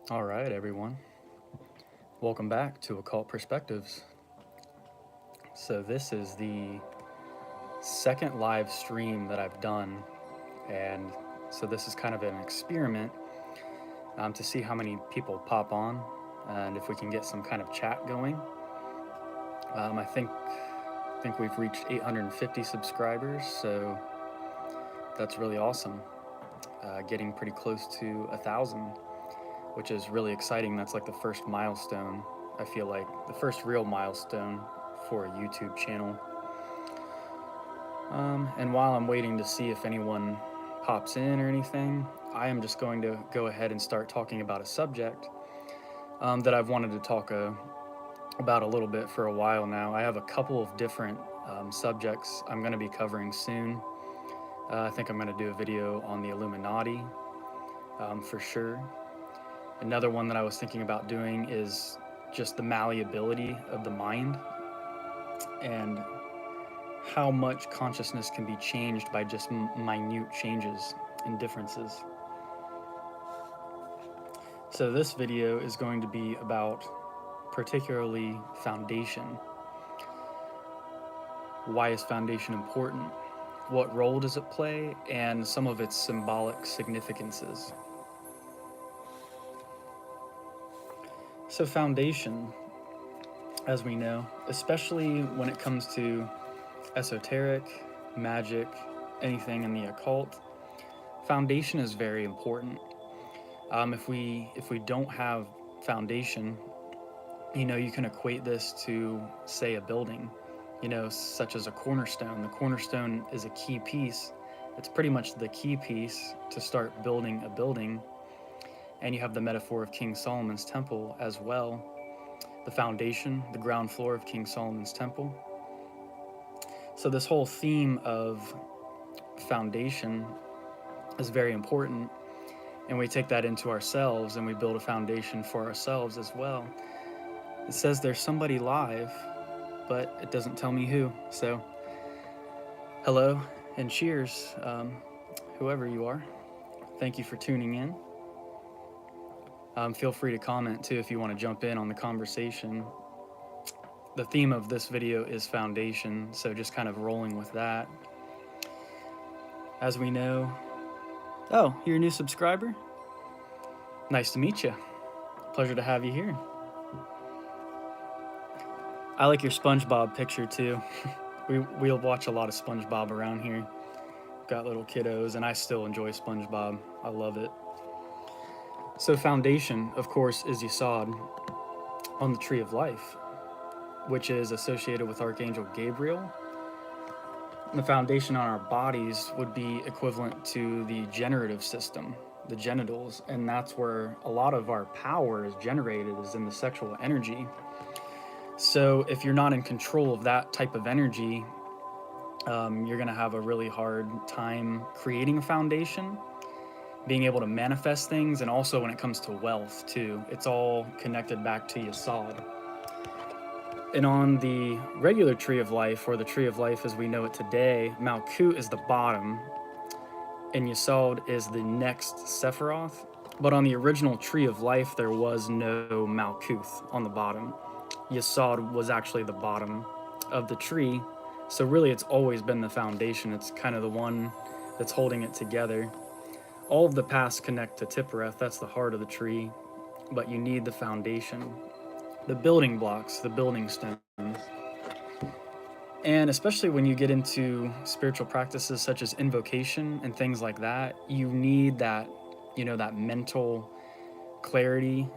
All right, everyone. Welcome back to Occult Perspectives. So, this is the second live stream that I've done, and so this is kind of an experiment to see how many people pop on and if we can get some kind of chat going. I think we've reached 850 subscribers, so that's really awesome. Getting pretty close to 1,000, which is really exciting. That's like the first milestone. I feel like the first real milestone for a YouTube channel. And while I'm waiting to see if anyone pops in or anything, I am just going to go ahead and start talking about a subject that I've wanted to talk about a little bit for a while now. I have a couple of different subjects I'm going to be covering soon. I think I'm going to do a video on the Illuminati for sure. Another one that I was thinking about doing is just the malleability of the mind and how much consciousness can be changed by just minute changes and differences. So this video is going to be about particularly foundation. Why is foundation important? What role does it play? And some of its symbolic significances. So foundation, as we know, especially when it comes to esoteric, magic, anything in the occult, foundation is very important. If we don't have foundation, you can equate this to, say, a building, such as a cornerstone. The cornerstone is a key piece. It's pretty much the key piece to start building a building. And you have the metaphor of King Solomon's temple as well. The foundation, the ground floor of King Solomon's temple. So this whole theme of foundation is very important. And we take that into ourselves and we build a foundation for ourselves as well. It says there's somebody live, but it doesn't tell me who. So, hello and cheers, whoever you are. Thank you for tuning in. Feel free to comment too if you want to jump in on the conversation. The theme of this video is foundation, so just kind of rolling with that. As we know, oh, you're a new subscriber? Nice to meet you. Pleasure to have you here. I like your SpongeBob picture too. We'll watch a lot of SpongeBob around here. Got little kiddos, and I still enjoy SpongeBob. I love it. So foundation, of course, is Yesod on the Tree of Life, which is associated with Archangel Gabriel. And the foundation on our bodies would be equivalent to the generative system, the genitals, and that's where a lot of our power is generated, is in the sexual energy. So if you're not in control of that type of energy, you're going to have a really hard time creating a foundation, being able to manifest things, and also when it comes to wealth too. It's all connected back to Yesod. And on the regular Tree of Life, or the Tree of Life as we know it today, Malkut is the bottom, and Yesod is the next Sephiroth. But on the original Tree of Life, there was no Malkuth on the bottom. Yesod was actually the bottom of the tree. So really, it's always been the foundation. It's kind of the one that's holding it together. All of the paths connect to Tiphareth. That's the heart of the tree. But you need the foundation, the building blocks, the building stones. And especially when you get into spiritual practices such as invocation and things like that, you need that, that mental clarity,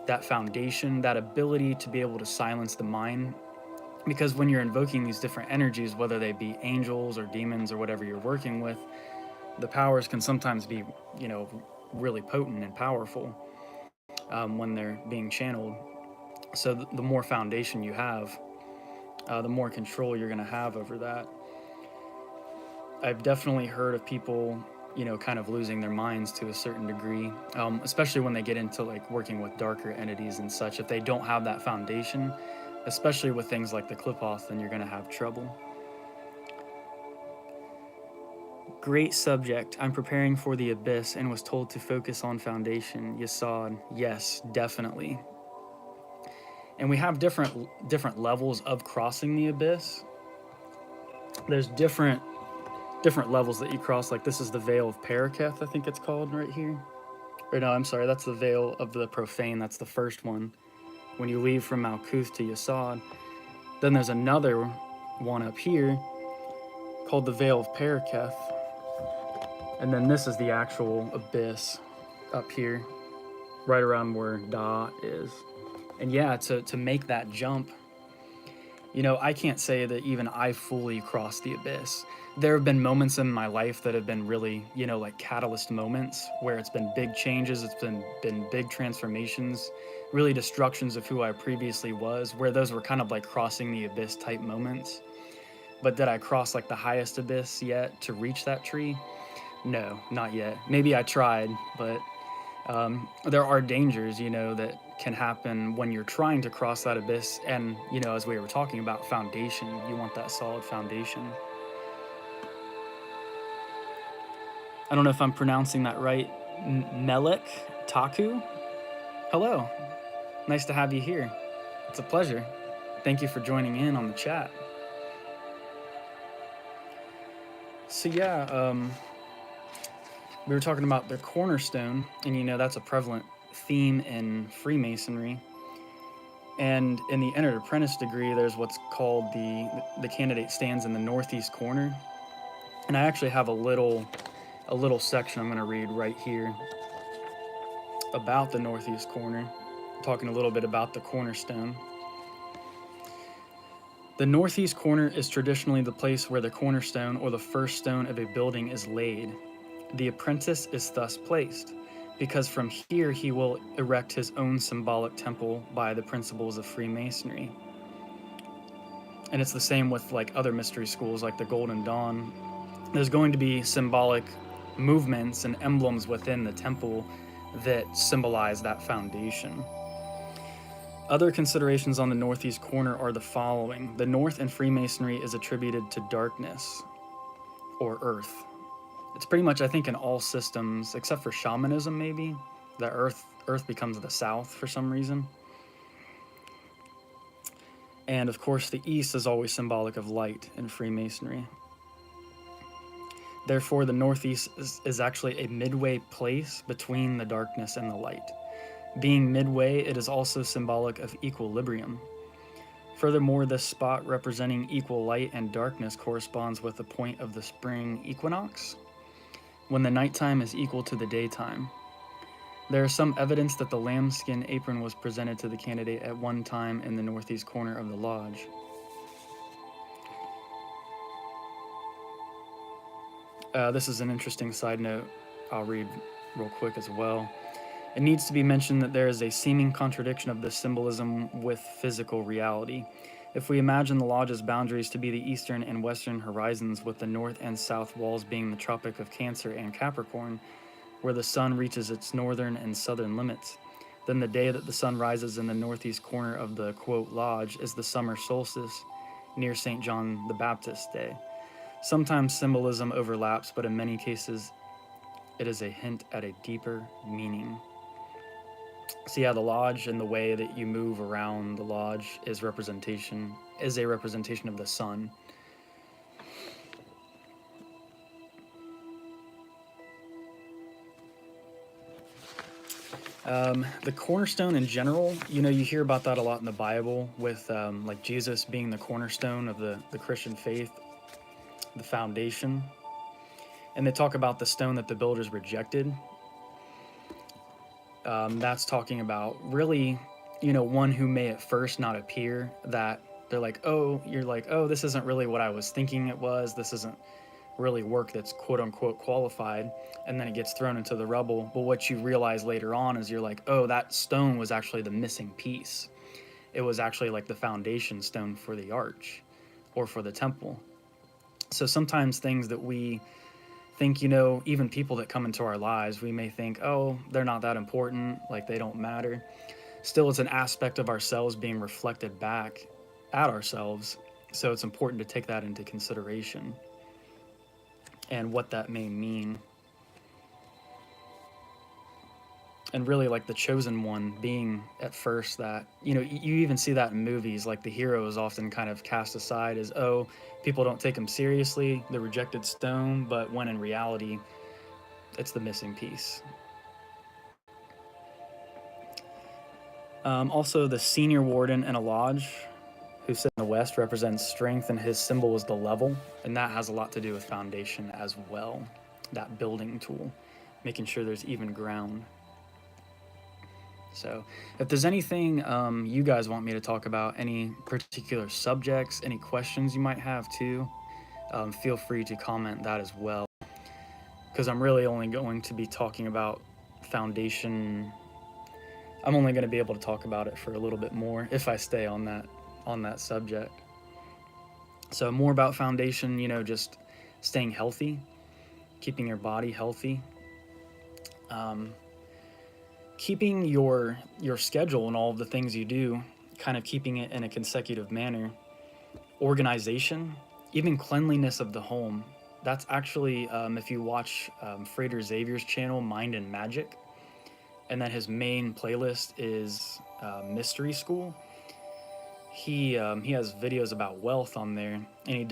that foundation, that ability to be able to silence the mind. Because when you're invoking these different energies, whether they be angels or demons or whatever you're working with, the powers can sometimes be, really potent and powerful when they're being channeled. So the more foundation you have, the more control you're going to have over that. I've definitely heard of people, kind of losing their minds to a certain degree, especially when they get into like working with darker entities and such. If they don't have that foundation, especially with things like the Qliphoth, then you're going to have trouble. Great subject. I'm preparing for the abyss and was told to focus on foundation. Yesod. Yes, definitely. And we have different levels of crossing the abyss. There's different levels that you cross. Like this is the Veil of Paraketh, I think it's called right here. Or no, I'm sorry, that's the Veil of the Profane. That's the first one. When you leave from Malkuth to Yesod. Then there's another one up here called the Veil of Paraketh. And then this is the actual abyss up here, right around where Da is. And yeah, to make that jump, you know, I can't say that even I fully crossed the abyss. There have been moments in my life that have been really, you know, like catalyst moments where it's been big changes, it's been big transformations, really destructions of who I previously was, where those were kind of like crossing the abyss type moments. But did I cross like the highest abyss yet to reach that tree? No, not yet. Maybe I tried, but there are dangers, you know, that can happen when you're trying to cross that abyss. And, you know, as we were talking about foundation, you want that solid foundation. I don't know if I'm pronouncing that right. Melek Taku? Hello. Nice to have you here. It's a pleasure. Thank you for joining in on the chat. So yeah, we were talking about the cornerstone, and you know that's a prevalent theme in Freemasonry. And in the Entered Apprentice degree, there's what's called the candidate stands in the northeast corner. And I actually have a little section I'm going to read right here about the northeast corner, talking a little bit about the cornerstone. The northeast corner is traditionally the place where the cornerstone or the first stone of a building is laid. The apprentice is thus placed, because from here he will erect his own symbolic temple by the principles of Freemasonry. And it's the same with like other mystery schools like the Golden Dawn. There's going to be symbolic movements and emblems within the temple that symbolize that foundation. Other considerations on the northeast corner are the following. The north in Freemasonry is attributed to darkness or earth. It's pretty much, I think, in all systems, except for shamanism maybe, the earth becomes the south for some reason. And of course, the east is always symbolic of light in Freemasonry. Therefore, the northeast is actually a midway place between the darkness and the light. Being midway, it is also symbolic of equilibrium. Furthermore, this spot representing equal light and darkness corresponds with the point of the spring equinox, when the nighttime is equal to the daytime. There is some evidence that the lambskin apron was presented to the candidate at one time in the northeast corner of the lodge. This is an interesting side note I'll read real quick as well. It needs to be mentioned that there is a seeming contradiction of this symbolism with physical reality. If we imagine the lodge's boundaries to be the eastern and western horizons, with the north and south walls being the Tropic of Cancer and Capricorn, where the sun reaches its northern and southern limits, then the day that the sun rises in the northeast corner of the, quote, lodge is the summer solstice near St. John the Baptist's Day. Sometimes symbolism overlaps, but in many cases it is a hint at a deeper meaning. So yeah, the lodge and the way that you move around the lodge is a representation of the sun. The cornerstone in general, you know, you hear about that a lot in the Bible with like Jesus being the cornerstone of the Christian faith, the foundation. And they talk about the stone that the builders rejected. That's talking about really, you know, one who may at first not appear, that they're like, oh, you're like, oh, this isn't really what I was thinking it was. This isn't really work that's quote unquote qualified. And then it gets thrown into the rubble. But what you realize later on is you're like, oh, that stone was actually the missing piece. It was actually like the foundation stone for the arch or for the temple. So sometimes things that we think, you know, even people that come into our lives, we may think, oh, they're not that important, like they don't matter. Still, it's an aspect of ourselves being reflected back at ourselves. So it's important to take that into consideration. and what that may mean. And really, like the chosen one being at first that, you even see that in movies, like the hero is often kind of cast aside as, oh, people don't take him seriously, the rejected stone, but when in reality, it's the missing piece. Also, the senior warden in a lodge who sits in the west represents strength, and his symbol is the level, and that has a lot to do with foundation as well. That building tool, making sure there's even ground. So, if there's anything you guys want me to talk about, any particular subjects, any questions you might have too, feel free to comment that as well. Because I'm really only going to be talking about foundation. I'm only going to be able to talk about it for a little bit more if I stay on that subject. So more about foundation, just staying healthy, keeping your body healthy, um, keeping your schedule and all of the things you do, kind of keeping it in a consecutive manner, organization, even cleanliness of the home. That's actually, if you watch Frater Xavier's channel, Mind and Magic, and then his main playlist is Mystery School. He has videos about wealth on there, and he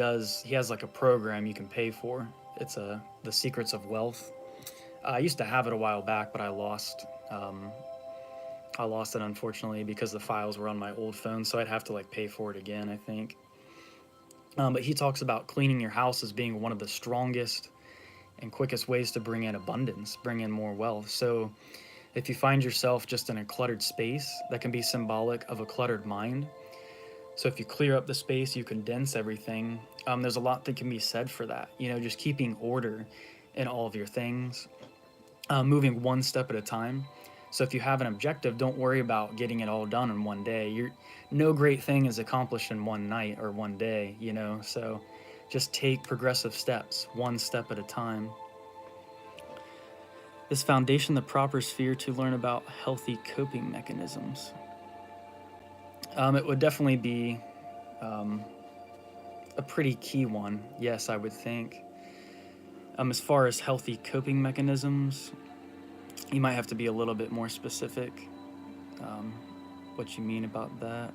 has like a program you can pay for. It's the Secrets of Wealth. I used to have it a while back, but I lost it unfortunately because the files were on my old phone, so I'd have to like pay for it again, I think. But he talks about cleaning your house as being one of the strongest and quickest ways to bring in abundance, bring in more wealth. So if you find yourself just in a cluttered space, that can be symbolic of a cluttered mind. So if you clear up the space, you condense everything. There's a lot that can be said for that. Just keeping order in all of your things, moving one step at a time. So if you have an objective, don't worry about getting it all done in one day. No great thing is accomplished in one night or one day, So just take progressive steps, one step at a time. Is foundation the proper sphere to learn about healthy coping mechanisms? It would definitely be a pretty key one, yes, I would think. As far as healthy coping mechanisms, you might have to be a little bit more specific. What you mean about that?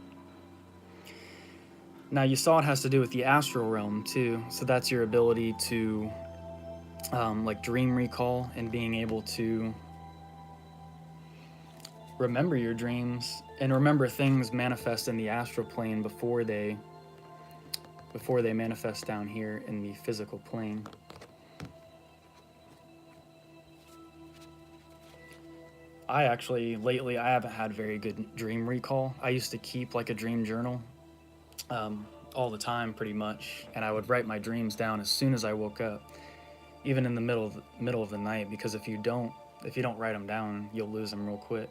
Now, you saw it has to do with the astral realm too, so that's your ability to like dream recall and being able to remember your dreams and remember things manifest in the astral plane before they manifest down here in the physical plane. Lately, I haven't had very good dream recall. I used to keep like a dream journal all the time, pretty much, and I would write my dreams down as soon as I woke up, even in the middle of the night, because if you don't write them down, you'll lose them real quick.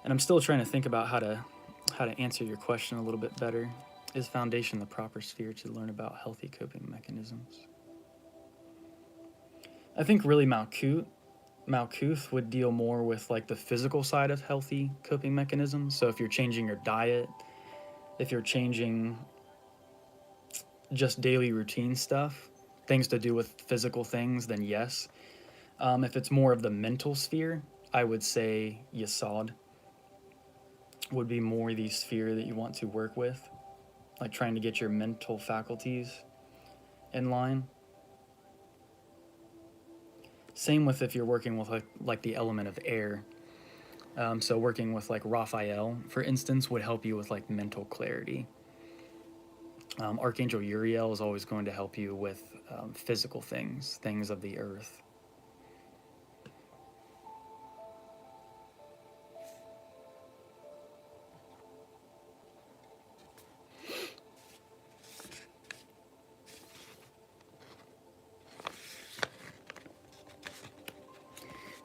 And I'm still trying to think about how to answer your question a little bit better. Is foundation the proper sphere to learn about healthy coping mechanisms? I think really Malkuth would deal more with like the physical side of healthy coping mechanisms. So if you're changing your diet, if you're changing just daily routine stuff, things to do with physical things, then yes. If it's more of the mental sphere, I would say Yesod would be more the sphere that you want to work with, like trying to get your mental faculties in line. Same with if you're working with like the element of air. So working with like Raphael, for instance, would help you with like mental clarity. Archangel Uriel is always going to help you with physical things of the earth.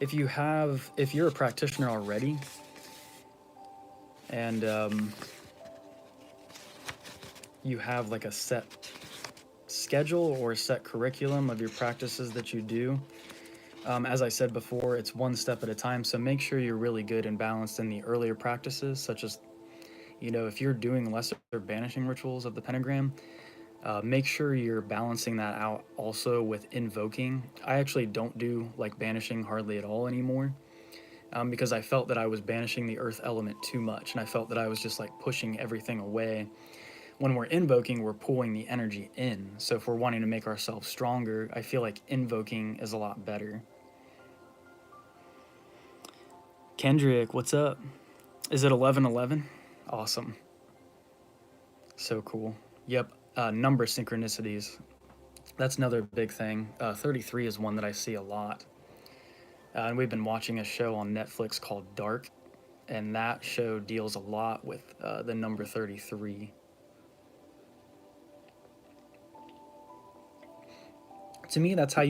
If you're a practitioner already, and you have like a set schedule or a set curriculum of your practices that you do, as I said before, it's one step at a time. So make sure you're really good and balanced in the earlier practices, such as, if you're doing lesser banishing rituals of the pentagram, Make sure you're balancing that out also with invoking. I actually don't do like banishing hardly at all anymore, because I felt that I was banishing the earth element too much, and I felt that I was just like pushing everything away. When we're invoking, we're pulling the energy in. So if we're wanting to make ourselves stronger, I feel like invoking is a lot better. Kendrick, what's up? Is it 11:11? Awesome. So cool. Yep. Number synchronicities. That's another big thing. 33 is one that I see a lot. And we've been watching a show on Netflix called Dark, and that show deals a lot with the number 33. To me, that's how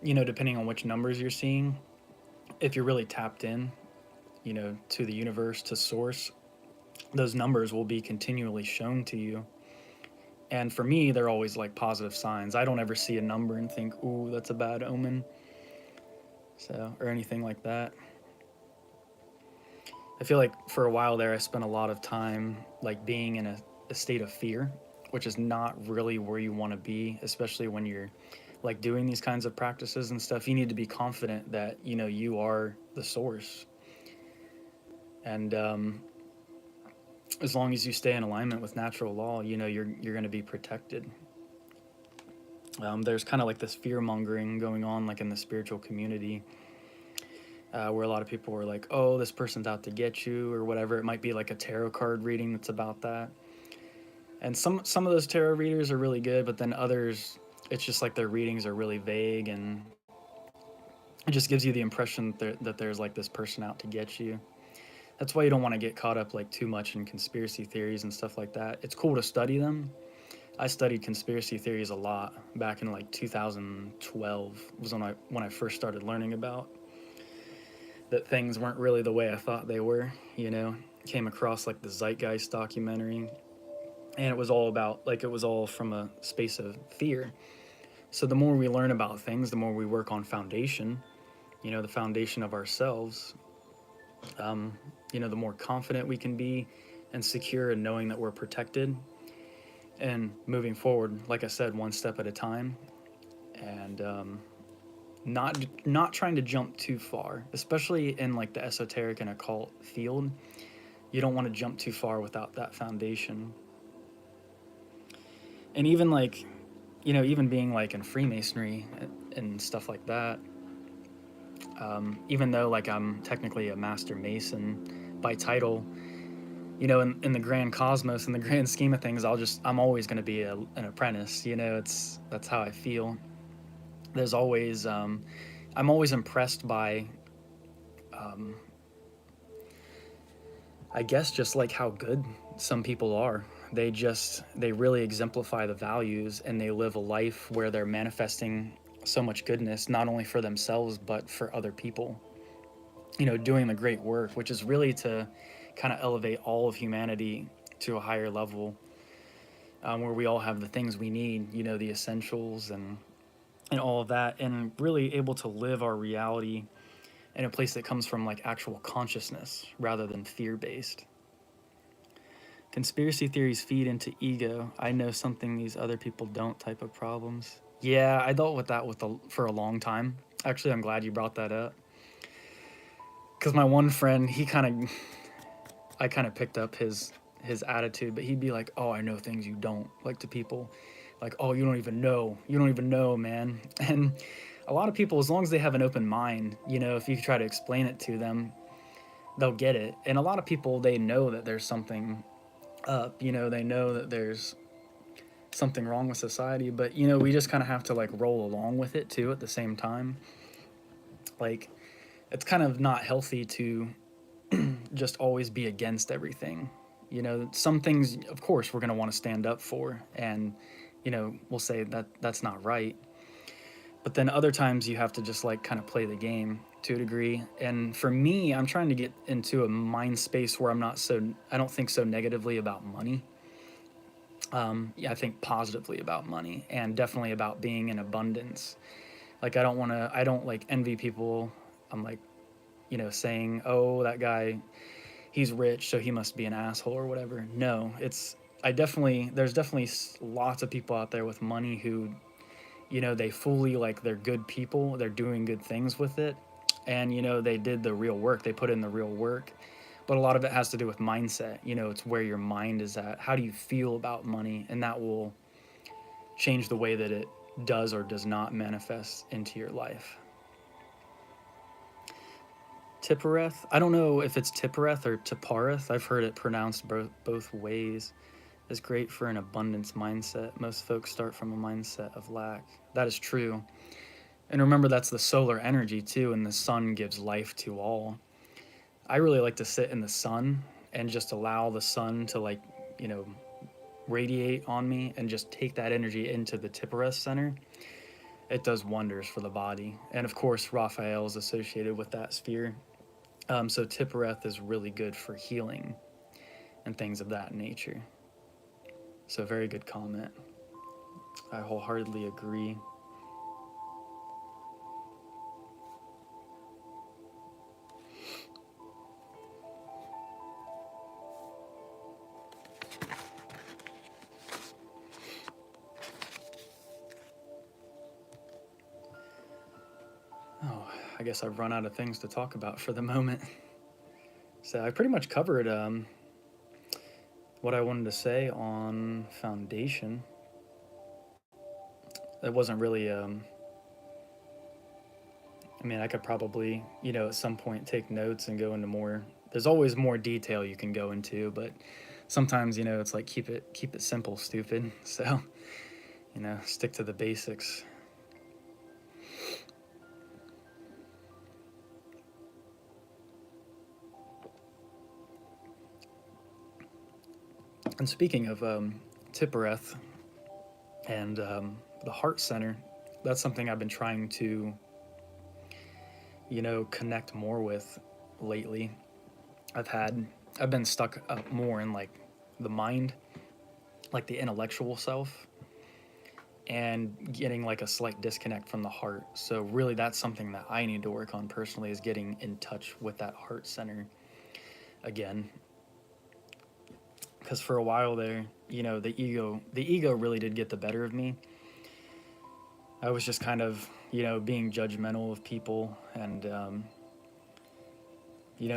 depending on which numbers you're seeing, if you're really tapped in, to the universe, to source, those numbers will be continually shown to you. And for me, they're always like positive signs. I don't ever see a number and think, ooh, that's a bad omen. So, or anything like that. I feel like for a while there, I spent a lot of time like being in a state of fear, which is not really where you want to be, especially when you're like doing these kinds of practices and stuff. You need to be confident that, you are the source. And as long as you stay in alignment with natural law, you're going to be protected. There's kind of like this fear mongering going on, like in the spiritual community, where a lot of people are like, "Oh, this person's out to get you," or whatever. It might be like a tarot card reading that's about that. And some of those tarot readers are really good, but then others, it's just like their readings are really vague, and it just gives you the impression that there's like this person out to get you. That's why you don't want to get caught up like too much in conspiracy theories and stuff like that. It's cool to study them. I studied conspiracy theories a lot back in like 2012 was when I first started learning about that things weren't really the way I thought they were, Came across like the Zeitgeist documentary, and it was all about like it was all from a space of fear. So the more we learn about things, the more we work on foundation, the foundation of ourselves, the more confident we can be and secure in knowing that we're protected and moving forward, like I said, one step at a time, and not trying to jump too far, especially in like the esoteric and occult field. You don't want to jump too far without that foundation. And even like, even being like in Freemasonry and stuff like that, even though like I'm technically a master mason by title, in the grand cosmos, in the grand scheme of things, I'm always going to be an apprentice. That's how I feel. There's always, I'm always impressed by, um, I guess, just like how good some people are. They really exemplify the values, and they live a life where they're manifesting so much goodness, not only for themselves, but for other people. Doing the great work, which is really to kind of elevate all of humanity to a higher level, where we all have the things we need, the essentials and all of that, and really able to live our reality in a place that comes from like actual consciousness rather than fear based. Conspiracy theories feed into ego. I know something these other people don't type of problems. Yeah, I dealt with that for a long time. Actually, I'm glad you brought that up. Because my one friend, I kind of picked up his attitude, but he'd be like, "Oh, I know things you don't," like to people, like, "Oh, you don't even know, man." And a lot of people, as long as they have an open mind, if you try to explain it to them, they'll get it. And a lot of people, they know that there's something up, they know that there's something wrong with society, but we just kind of have to like roll along with it too at the same time. Like, it's kind of not healthy to just always be against everything. Some things, of course, we're going to want to stand up for, and we'll say that that's not right. But then other times you have to just like kind of play the game to a degree. And for me, I'm trying to get into a mind space where I don't think so negatively about money. Yeah, I think positively about money, and definitely about being in abundance. Like, I don't like envy people. I'm like, saying, "Oh, that guy, he's rich, so he must be an asshole," or whatever. No, there's definitely lots of people out there with money who, they fully, like, they're good people, they're doing good things with it, and they did the real work, they put in the real work. But a lot of it has to do with mindset. It's where your mind is at. How do you feel about money? And that will change the way that it does or does not manifest into your life. Tippereth. I don't know if it's Tippereth or Tippareth. I've heard it pronounced both ways. Is great for an abundance mindset. Most folks start from a mindset of lack. That is true. And remember, that's the solar energy too, and the sun gives life to all. I really like to sit in the sun and just allow the sun to, like, radiate on me and just take that energy into the Tippereth center. It does wonders for the body. And of course, Raphael is associated with that sphere. So Tippereth is really good for healing and things of that nature. So very good comment. I wholeheartedly agree. Oh, I guess I've run out of things to talk about for the moment. So I pretty much covered what I wanted to say on foundation. It wasn't really, I mean, I could probably, at some point take notes and go into more. There's always more detail you can go into, but sometimes, it's like keep it simple, stupid. So, stick to the basics. And speaking of Tippereth and the Heart Center, that's something I've been trying to, connect more with lately. I've been stuck up more in, like, the mind, like the intellectual self, and getting, like, a slight disconnect from the heart. So really, that's something that I need to work on personally, is getting in touch with that heart center again. Because for a while there, the ego really did get the better of me. I was just kind of, being judgmental of people, and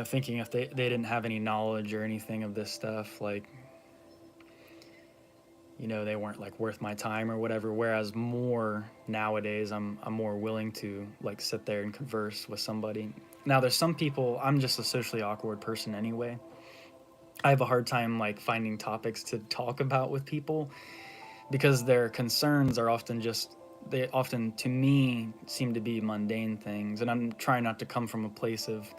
thinking if they didn't have any knowledge or anything of this stuff, like, they weren't, like, worth my time or whatever. Whereas more nowadays, I'm more willing to, like, sit there and converse with somebody. Now, there's some people, I'm just a socially awkward person anyway. I have a hard time, like, finding topics to talk about with people, because their concerns are often they often, to me, seem to be mundane things. And I'm trying not to come from a place of,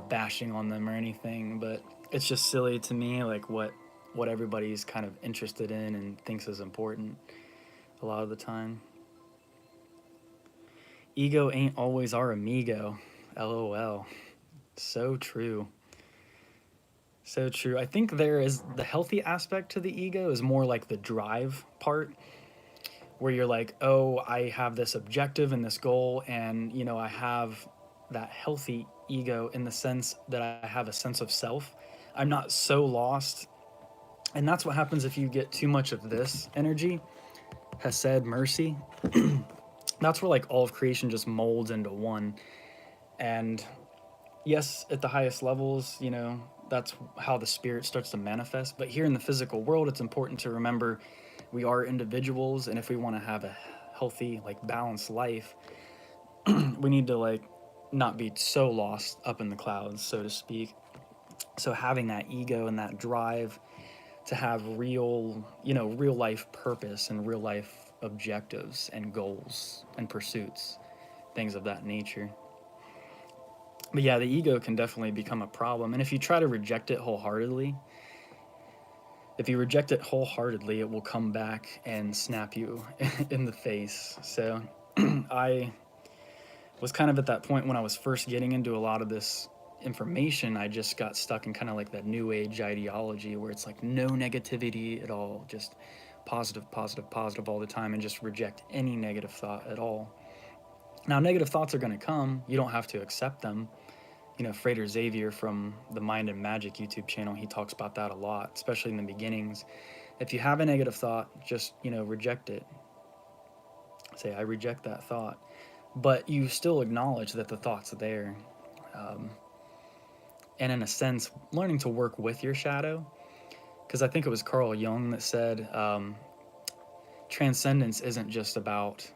bashing on them or anything, but it's just silly to me, like, what everybody's kind of interested in and thinks is important a lot of the time. Ego ain't always our amigo. LOL. So true. So true. I think there is the healthy aspect to the ego is more like the drive part, where you're like, oh, I have this objective and this goal, and I have that healthy ego in the sense that I have a sense of self. I'm not so lost. And that's what happens if you get too much of this energy, Hesed, mercy. That's where, like, all of creation just molds into one. And yes, at the highest levels, that's how the spirit starts to manifest. But here in the physical world, it's important to remember we are individuals, and if we want to have a healthy, like, balanced life, we need to, like, not be so lost up in the clouds, so to speak. So having that ego and that drive to have real life purpose and real life objectives and goals and pursuits, things of that nature. But yeah, the ego can definitely become a problem. And if you try to reject it wholeheartedly, it will come back and snap you in the face. So I was kind of at that point when I was first getting into a lot of this information. I just got stuck in kind of like that new age ideology where it's like no negativity at all, just positive, positive, positive all the time, and just reject any negative thought at all. Now, negative thoughts are going to come. You don't have to accept them. Frater Xavier from the Mind and Magic YouTube channel, he talks about that a lot, especially in the beginnings. If you have a negative thought, just, reject it. Say, I reject that thought. But you still acknowledge that the thought's there. And in a sense, learning to work with your shadow. Because I think it was Carl Jung that said, transcendence isn't just about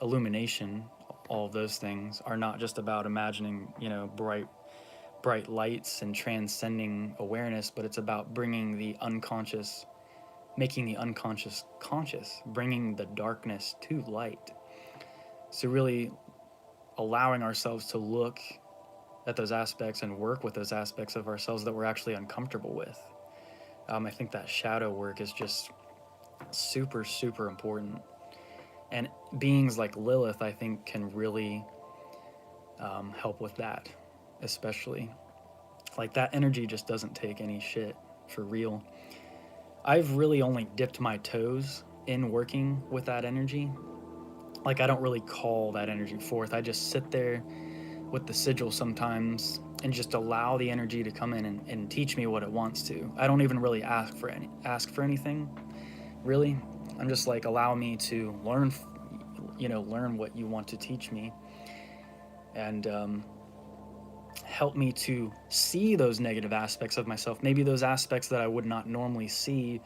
illumination. All of those things are not just about imagining, bright lights and transcending awareness, but it's about bringing the unconscious, making the unconscious conscious, bringing the darkness to light. So really allowing ourselves to look at those aspects and work with those aspects of ourselves that we're actually uncomfortable with. I think that shadow work is just super, super important. And beings like Lilith, I think, can really help with that, especially. Like, that energy just doesn't take any shit, for real. I've really only dipped my toes in working with that energy. Like, I don't really call that energy forth. I just sit there with the sigil sometimes and just allow the energy to come in and teach me what it wants to. I don't even really ask for anything, really. I'm just like, allow me to learn what you want to teach me, and help me to see those negative aspects of myself, maybe those aspects that I would not normally see,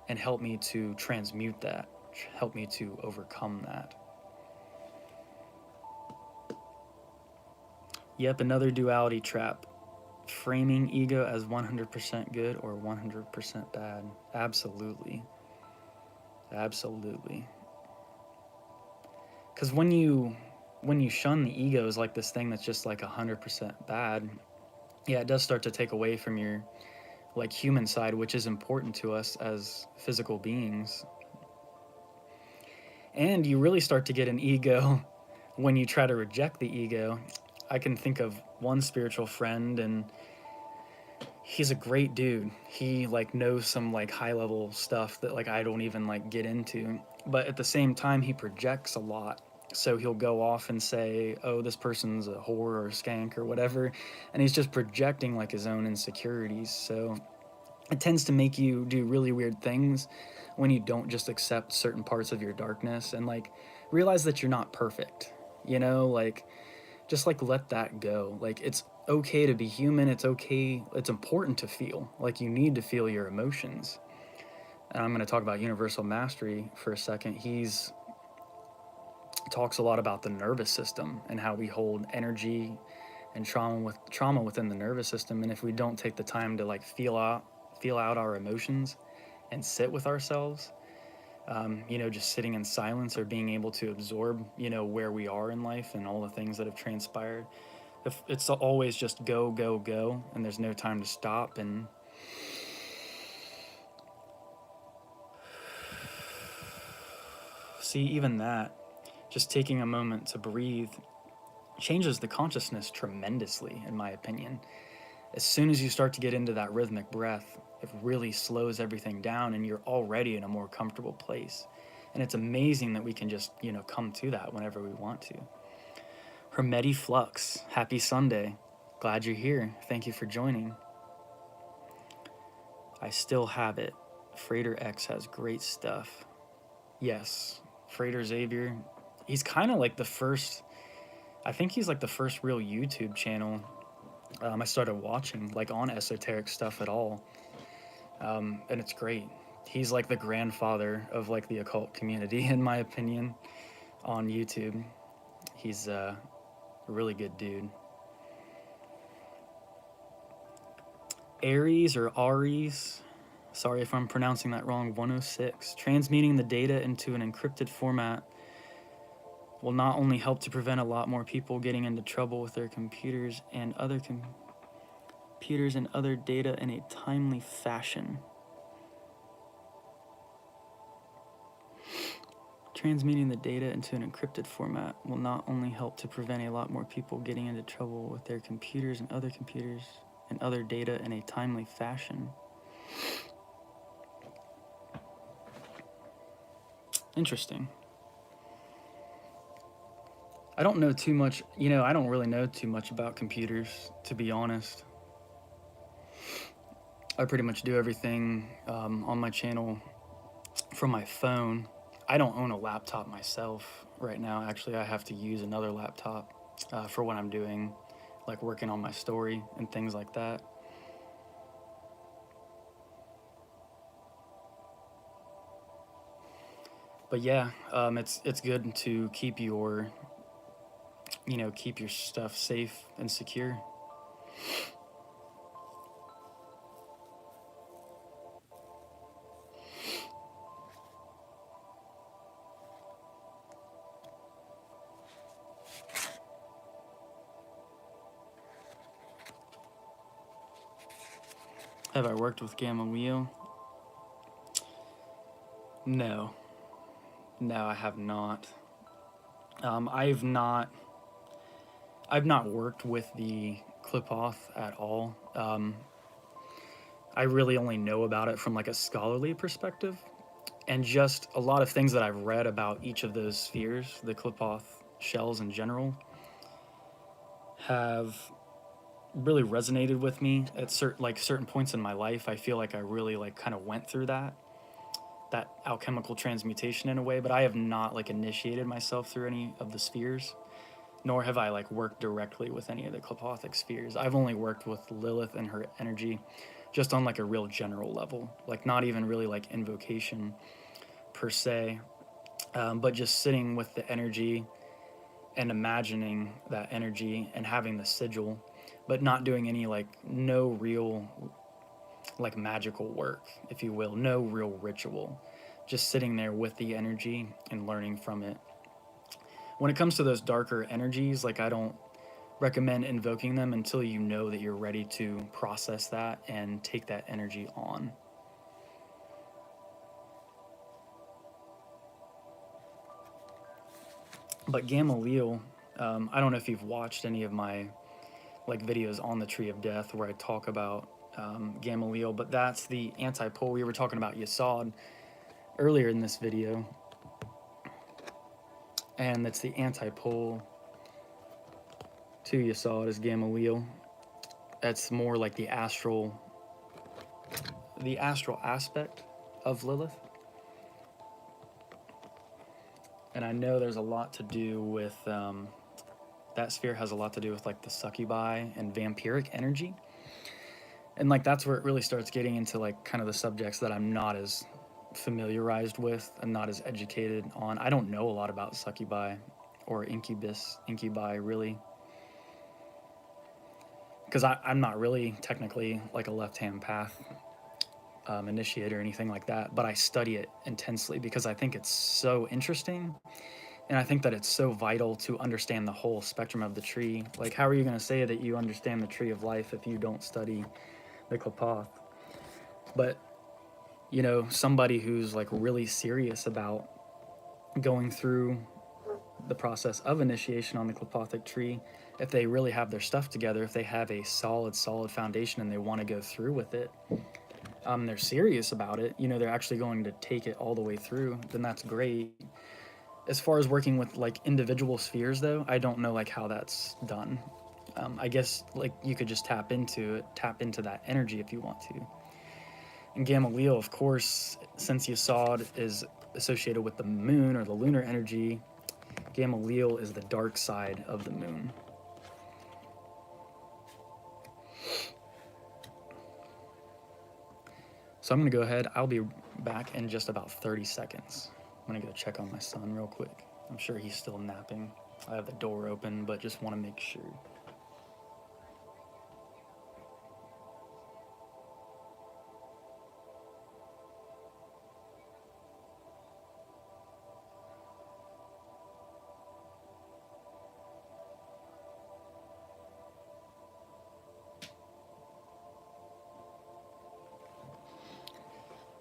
and help me to transmute that, help me to overcome that. Yep, another duality trap. Framing ego as 100% good or 100% bad. Absolutely. Absolutely. Because when you shun the ego as like this thing that's just like 100% bad, yeah, it does start to take away from your like human side, which is important to us as physical beings. And you really start to get an ego when you try to reject the ego. I can think of one spiritual friend, and he's a great dude. He like knows some like high level stuff that like I don't even like get into. But at the same time, he projects a lot. So he'll go off and say, oh, this person's a whore or a skank or whatever. And he's just projecting like his own insecurities. So it tends to make you do really weird things when you don't just accept certain parts of your darkness and like realize that you're not perfect. Like, just like let that go. Like, it's okay to be human. It's okay. It's important to feel. Like, you need to feel your emotions. And I'm going to talk about universal mastery for a second. He's talks a lot about the nervous system and how we hold energy and trauma within the nervous system. And if we don't take the time to like feel out our emotions and sit with ourselves, just sitting in silence or being able to absorb, where we are in life and all the things that have transpired. If it's always just go, go, go, and there's no time to stop and see, even that, just taking a moment to breathe changes the consciousness tremendously, in my opinion. As soon as you start to get into that rhythmic breath, it really slows everything down and you're already in a more comfortable place. And it's amazing that we can just, come to that whenever we want to. Hermeti Flux, happy Sunday. Glad you're here. Thank you for joining. I still have it. Frater X has great stuff. Yes, Frater Xavier. He's kind of like the first, I think he's like the first real YouTube channel I started watching, like on esoteric stuff at all. And it's great. He's like the grandfather of like the occult community, in my opinion, on YouTube. He's a really good dude. Aries or Aries, sorry if I'm pronouncing that wrong, 106. Transmuting the data into an encrypted format will not only help to prevent a lot more people getting into trouble with their computers and other data in a timely fashion. Transmuting the data into an encrypted format will not only help to prevent a lot more people getting into trouble with their computers and other data in a timely fashion. Interesting. I don't know too much, I don't really know too much about computers, to be honest. I pretty much do everything on my channel from my phone. I don't own a laptop myself right now. Actually, I have to use another laptop for what I'm doing, like working on my story and things like that. But yeah, it's good to keep your keep your stuff safe and secure. Have I worked with Gamaliel? No, no, I have not. I've not worked with the Qliphoth at all. I really only know about it from like a scholarly perspective, and just a lot of things that I've read about each of those spheres, the Qliphoth shells in general, have really resonated with me at certain points in my life. I feel like I really like kind of went through that alchemical transmutation in a way, but I have not like initiated myself through any of the spheres, nor have I like worked directly with any of the Qliphothic spheres. I've only worked with Lilith and her energy just on like a real general level, like not even really like invocation per se, but just sitting with the energy and imagining that energy and having the sigil, but not doing any like no real like magical work, if you will, no real ritual, just sitting there with the energy and learning from it. When it comes to those darker energies, like I don't recommend invoking them until you know that you're ready to process that and take that energy on. But Gamaliel, I don't know if you've watched any of my like videos on the Tree of Death where I talk about Gamaliel, but that's the anti-pole. We were talking about Yesod earlier in this video, and that's the anti-pole to Yesod is Gamaliel. That's more like the astral aspect of Lilith. And I know there's a lot to do with that sphere has a lot to do with like the succubi and vampiric energy, and like that's where it really starts getting into like kind of the subjects that I'm not as familiarized with and not as educated on. I don't know a lot about succubi or incubi really, because I'm not really technically like a left-hand path initiate or anything like that, but I study it intensely because I think it's so interesting, and I think that it's so vital to understand the whole spectrum of the tree. Like, how are you going to say that you understand the tree of life if you don't study the Qliphoth? But, somebody who's like really serious about going through the process of initiation on the Qliphothic tree, if they really have their stuff together, if they have a solid foundation and they want to go through with it, they're serious about it, they're actually going to take it all the way through, then that's great. As far as working with like individual spheres though, I don't know like how that's done. I guess like you could just tap into that energy if you want to. And Gamaliel, of course, since Yesod is associated with the moon or the lunar energy, Gamaliel is the dark side of the moon. So I'm going to go ahead. I'll be back in just about 30 seconds. I'm going to go check on my son real quick. I'm sure he's still napping. I have the door open, but just want to make sure.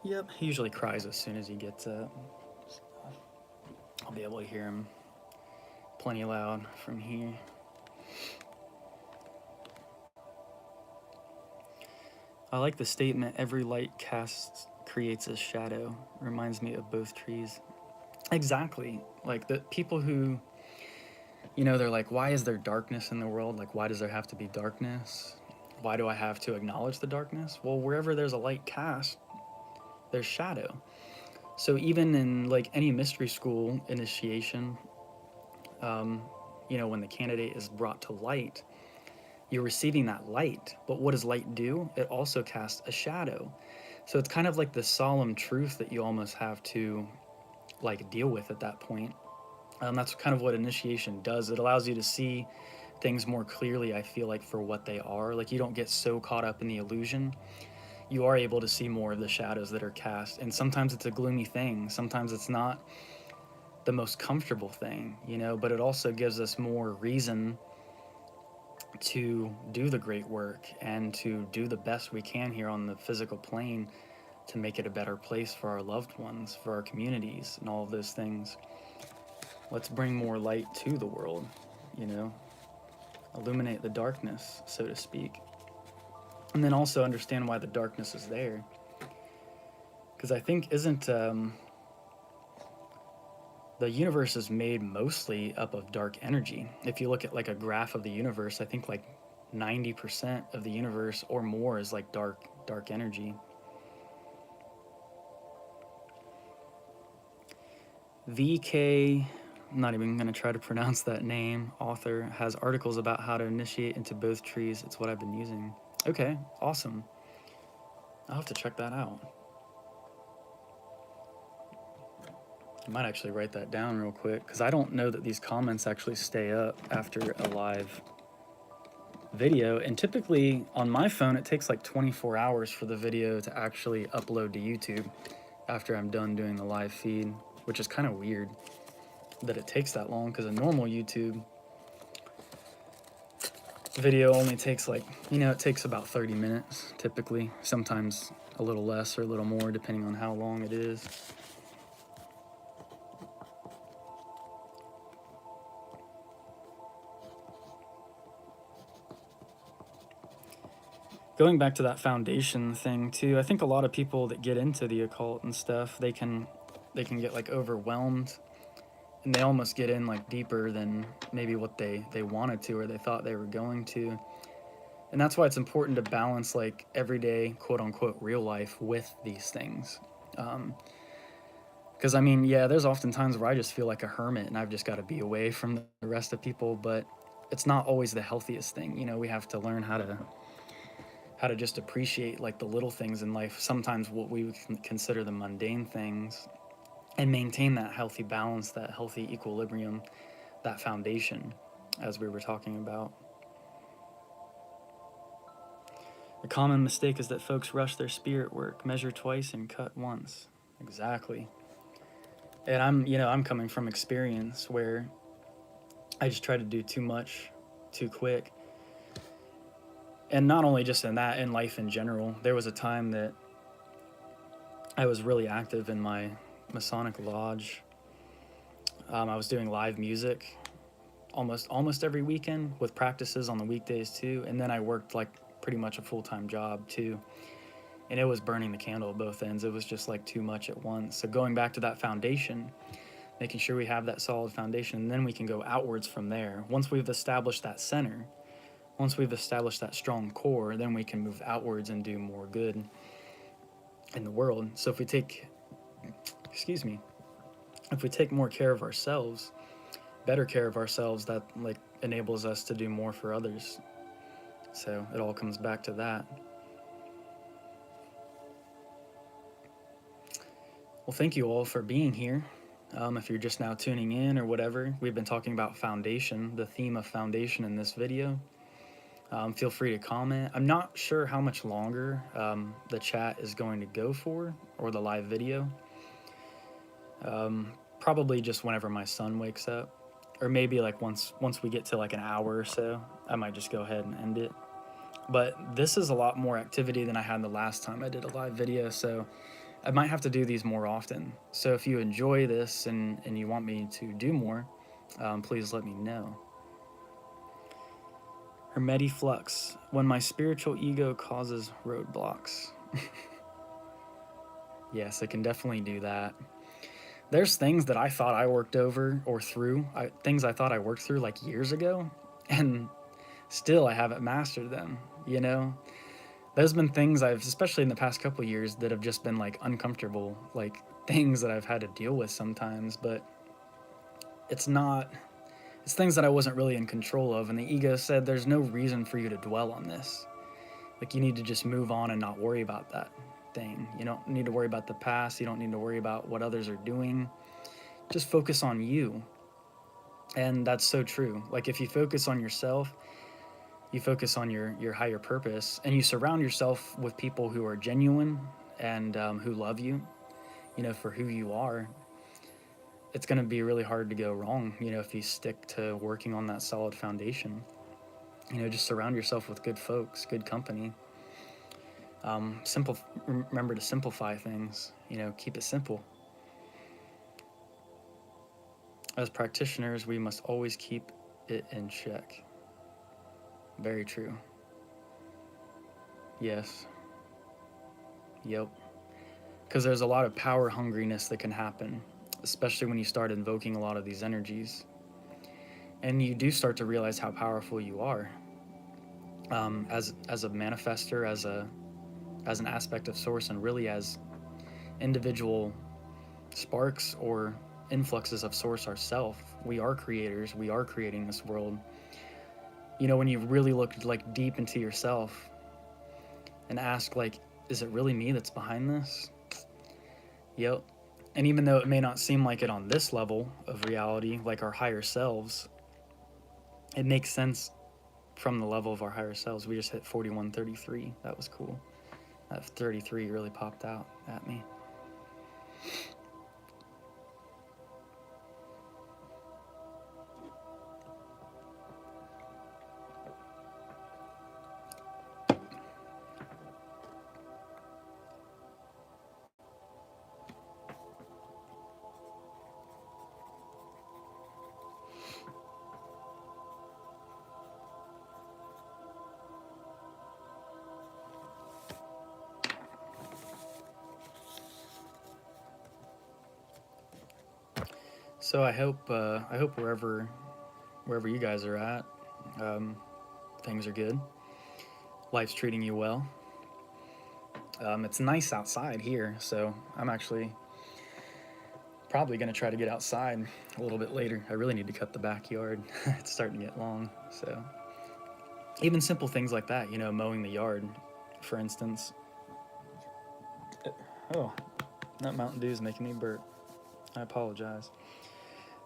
Yep, he usually cries as soon as he gets up. So I'll be able to hear him plenty loud from here. I like the statement, every light cast creates a shadow. Reminds me of both trees. Exactly. Like the people who You know, they're like, why is there darkness in the world? Like, why does there have to be darkness? Why do I have to acknowledge the darkness? Well, wherever there's a light cast, there's shadow. So even in like any mystery school initiation, um, you know, when the candidate is brought to light, you're receiving that light. But what does light do? It also casts a shadow. So it's kind of like the solemn truth that you almost have to like deal with at that point. That's kind of what initiation does. It allows you to see things more clearly, I feel like, for what they are. Like, you don't get so caught up in the illusion. You are able to see more of the shadows that are cast. And sometimes it's a gloomy thing. Sometimes it's not the most comfortable thing, you know, but it also gives us more reason to do the great work and to do the best we can here on the physical plane to make it a better place for our loved ones, for our communities, and all of those things. Let's bring more light to the world, you know, illuminate the darkness, so to speak. And then also understand why the darkness is there. Because I think, isn't the universe is made mostly up of dark energy. If you look at like a graph of the universe, I think like 90% of the universe or more is like dark energy. VK, I'm not even going to try to pronounce that name, author, has articles about how to initiate into both trees. It's what I've been using. Okay, awesome. I'll have to check that out. I might actually write that down real quick, because I don't know that these comments actually stay up after a live video. And typically on my phone, it takes like 24 hours for the video to actually upload to YouTube after I'm done doing the live feed, which is kind of weird that it takes that long, because a normal YouTube video only takes like, you know, it takes about 30 minutes typically, sometimes a little less or a little more depending on how long it is. Going back to that foundation thing too, I think a lot of people that get into the occult and stuff, they can get like overwhelmed, and they almost get in like deeper than maybe what they wanted to or they thought they were going to. And that's why it's important to balance like everyday quote unquote real life with these things. Because I mean, yeah, there's often times where I just feel like a hermit and I've just got to be away from the rest of people, but it's not always the healthiest thing. You know, we have to learn how to just appreciate like the little things in life, sometimes what we would consider the mundane things, and maintain that healthy balance, that healthy equilibrium, that foundation, as we were talking about. A common mistake is that folks rush their spirit work, measure twice and cut once. Exactly. And I'm coming from experience where I just try to do too much too quick. And not only just in that, in life in general. There was a time that I was really active in my Masonic lodge. I was doing live music almost every weekend, with practices on the weekdays too. And then I worked like pretty much a full-time job too. And it was burning the candle at both ends. It was just like too much at once. So going back to that foundation, making sure we have that solid foundation, and then we can go outwards from there. Once we've established that center, once we've established that strong core, then we can move outwards and do more good in the world. So if we take more care of ourselves, better care of ourselves, that like enables us to do more for others. So it all comes back to that. Well, thank you all for being here. If you're just now tuning in or whatever, we've been talking about foundation, the theme of foundation in this video. Feel free to comment. I'm not sure how much longer the chat is going to go for, or the live video. Probably just whenever my son wakes up, or maybe like once we get to like an hour or so, I might just go ahead and end it. But this is a lot more activity than I had the last time I did a live video, so I might have to do these more often. So if you enjoy this and you want me to do more, please let me know. Hermeti Flux, when my spiritual ego causes roadblocks. Yes, I can definitely do that. there's things that I thought I worked over or through, things I thought I worked through like years ago, and still I haven't mastered them, you know? There's been things I've, especially in the past couple years, that have just been like uncomfortable, like things that I've had to deal with sometimes, but it's not, it's things that I wasn't really in control of. And the ego said, there's no reason for you to dwell on this. Like, you need to just move on and not worry about that thing. You don't need to worry about the past. You don't need to worry about what others are doing. Just focus on you. And that's so true. Like, if you focus on yourself, you focus on your higher purpose, and you surround yourself with people who are genuine and who love you, you know, for who you are, it's going to be really hard to go wrong, you know, if you stick to working on that solid foundation. You know, just surround yourself with good folks, good company. Remember to simplify things, you know, keep it simple. As practitioners, we must always keep it in check. Very true. Yes. Yep. Because there's a lot of power hungriness that can happen, especially when you start invoking a lot of these energies. And you do start to realize how powerful you are, as a manifester, as an aspect of source, and really as individual sparks or influxes of source ourselves. We are creators. We are creating this world. You know, when you really look like deep into yourself and ask, like, is it really me that's behind this? Yep. And even though it may not seem like it on this level of reality, like our higher selves, it makes sense from the level of our higher selves. We just hit 4133. That was cool. That 33 really popped out at me. So I hope wherever you guys are at, um, things are good. Life's treating you well. It's nice outside here, so I'm actually probably going to try to get outside a little bit later. I really need to cut the backyard. It's starting to get long. So even simple things like that, you know, mowing the yard, for instance. Oh, that Mountain Dew is making me burp. I apologize.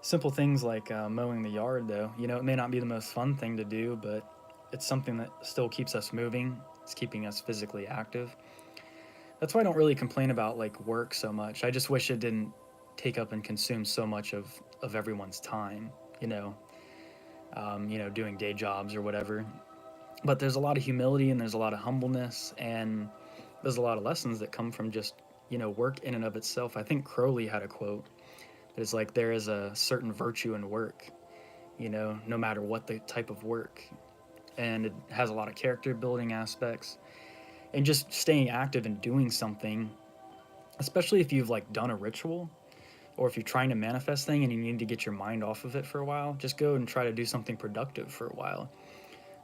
Simple things like mowing the yard, though, you know, it may not be the most fun thing to do, but it's something that still keeps us moving. It's keeping us physically active. That's why I don't really complain about like work so much. I just wish it didn't take up and consume so much of everyone's time, you know, doing day jobs or whatever. But there's a lot of humility and there's a lot of humbleness, and there's a lot of lessons that come from just, you know, work in and of itself. I think Crowley had a quote that is like, there is a certain virtue in work, you know, no matter what the type of work. And it has a lot of character building aspects, and just staying active and doing something, especially if you've like done a ritual, or if you're trying to manifest thing and you need to get your mind off of it for a while, just go and try to do something productive for a while.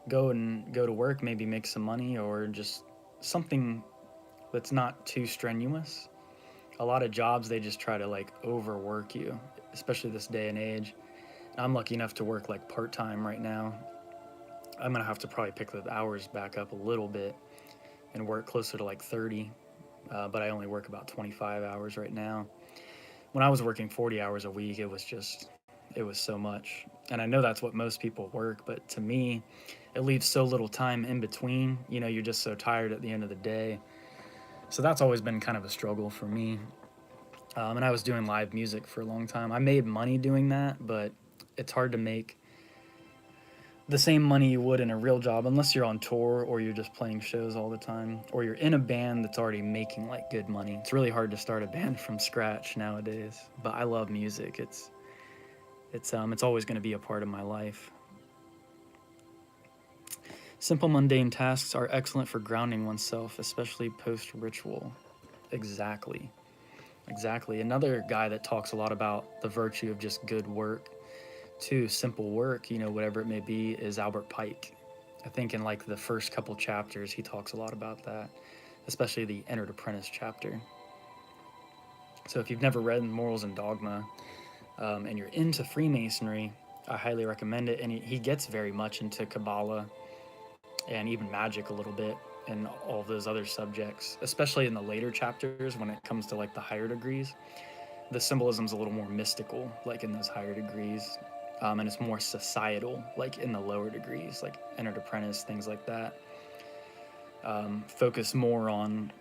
Go to work, maybe make some money, or just something that's not too strenuous. A lot of jobs, they just try to like overwork you, especially this day and age. I'm lucky enough to work like part-time right now. I'm gonna have to probably pick the hours back up a little bit and work closer to like 30, but I only work about 25 hours right now. When I was working 40 hours a week, it was so much. And I know that's what most people work, but to me, it leaves so little time in between. You know, you're just so tired at the end of the day. So that's always been kind of a struggle for me. And I was doing live music for a long time. I made money doing that, but it's hard to make the same money you would in a real job unless you're on tour or you're just playing shows all the time, or you're in a band that's already making like good money. It's really hard to start a band from scratch nowadays, but I love music. It's always going to be a part of my life. Simple mundane tasks are excellent for grounding oneself, especially post ritual. Exactly. Exactly. Another guy that talks a lot about the virtue of just good work, too, simple work, whatever it may be, is Albert Pike. I think in like the first couple chapters, he talks a lot about that, especially the Entered Apprentice chapter. So if you've never read Morals and Dogma, and you're into Freemasonry, I highly recommend it. And he gets very much into Kabbalah and even magic a little bit and all of those other subjects, especially in the later chapters when it comes to like the higher degrees. The symbolism's a little more mystical, like in those higher degrees, and it's more societal, like in the lower degrees, like Entered Apprentice, things like that. Focus more on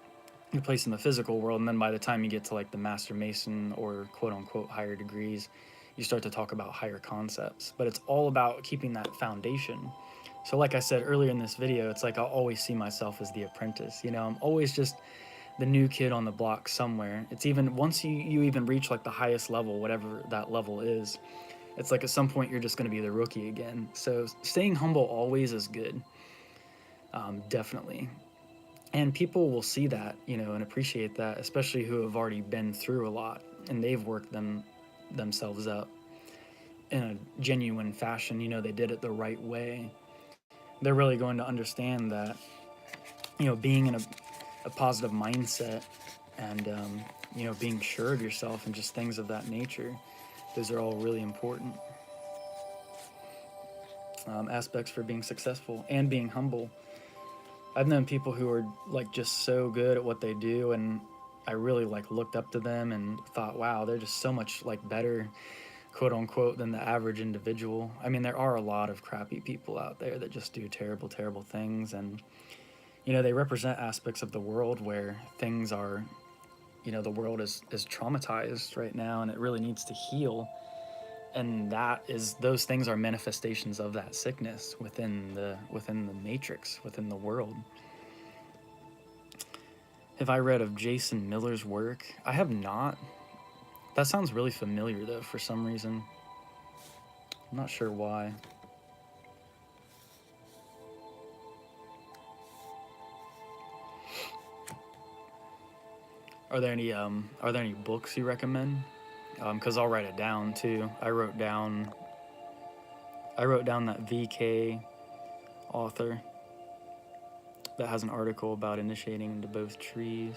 your place in the physical world, and then by the time you get to like the Master Mason or quote unquote higher degrees, you start to talk about higher concepts. But it's all about keeping that foundation. So like I said earlier in this video, it's like I'll always see myself as the apprentice. I'm always just the new kid on the block somewhere. It's even once you even reach like the highest level, whatever that level is, it's like at some point you're just going to be the rookie again. So staying humble always is good, definitely. And people will see that, and appreciate that, especially who have already been through a lot and they've worked themselves up in a genuine fashion. They did it the right way. They're really going to understand that, being in a positive mindset and, being sure of yourself and just things of that nature, those are all really important aspects for being successful and being humble. I've known people who are like just so good at what they do, and I really like looked up to them and thought, wow, they're just so much like better, quote unquote, than the average individual. I mean, there are a lot of crappy people out there that just do terrible, terrible things, and they represent aspects of the world where things are, the world is traumatized right now, and it really needs to heal. And those things are manifestations of that sickness within the matrix, within the world. Have I read of Jason Miller's work? I have not. That sounds really familiar though for some reason. I'm not sure why. Are there any books you recommend? Because I'll write it down too. I wrote down that VK author that has an article about initiating into both trees.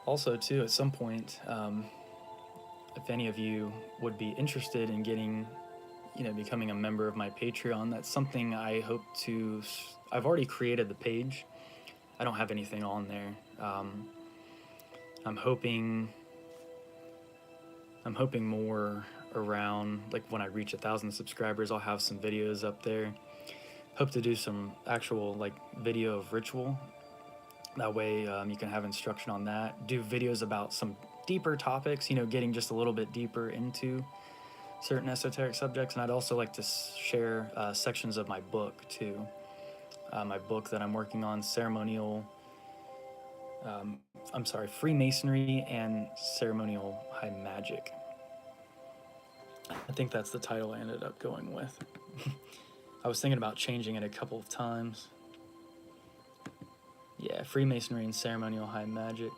Also, too, at some point, if any of you would be interested in getting, becoming a member of my Patreon, that's something I hope to. I've already created the page. I don't have anything on there. I'm hoping more around, like when I reach 1,000 subscribers, I'll have some videos up there. Hope to do some actual like video of ritual. That way you can have instruction on that. Do videos about some deeper topics, getting just a little bit deeper into certain esoteric subjects. And I'd also like to share sections of my book too. My book that I'm working on, Freemasonry and Ceremonial High Magic. I think that's the title I ended up going with. I was thinking about changing it a couple of times. Yeah, Freemasonry and Ceremonial High Magic.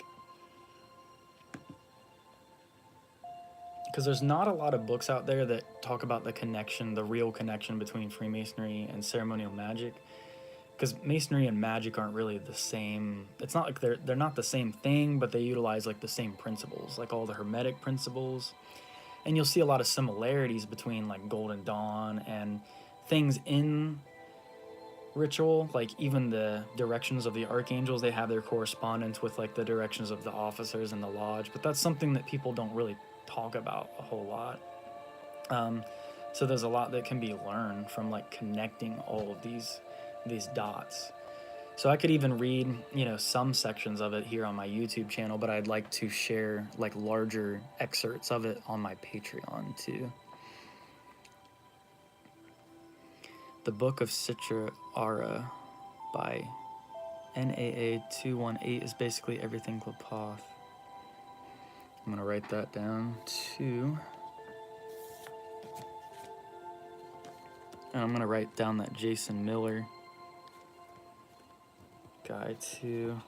Because there's not a lot of books out there that talk about the real connection between Freemasonry and ceremonial magic. Because Masonry and magic aren't really the same. It's not like they're not the same thing, but they utilize like the same principles, like all the Hermetic principles. And you'll see a lot of similarities between like Golden Dawn and things in ritual, like even the directions of the archangels, they have their correspondence with like the directions of the officers in the lodge, but that's something that people don't really talk about a whole lot. So there's a lot that can be learned from like connecting all of these dots. So I could even read, some sections of it here on my YouTube channel, but I'd like to share like larger excerpts of it on my Patreon too. The Book of Sitra Ara by NAA 218 is basically everything Klapoth. I'm gonna write that down too. And I'm gonna write down that Jason Miller guy too.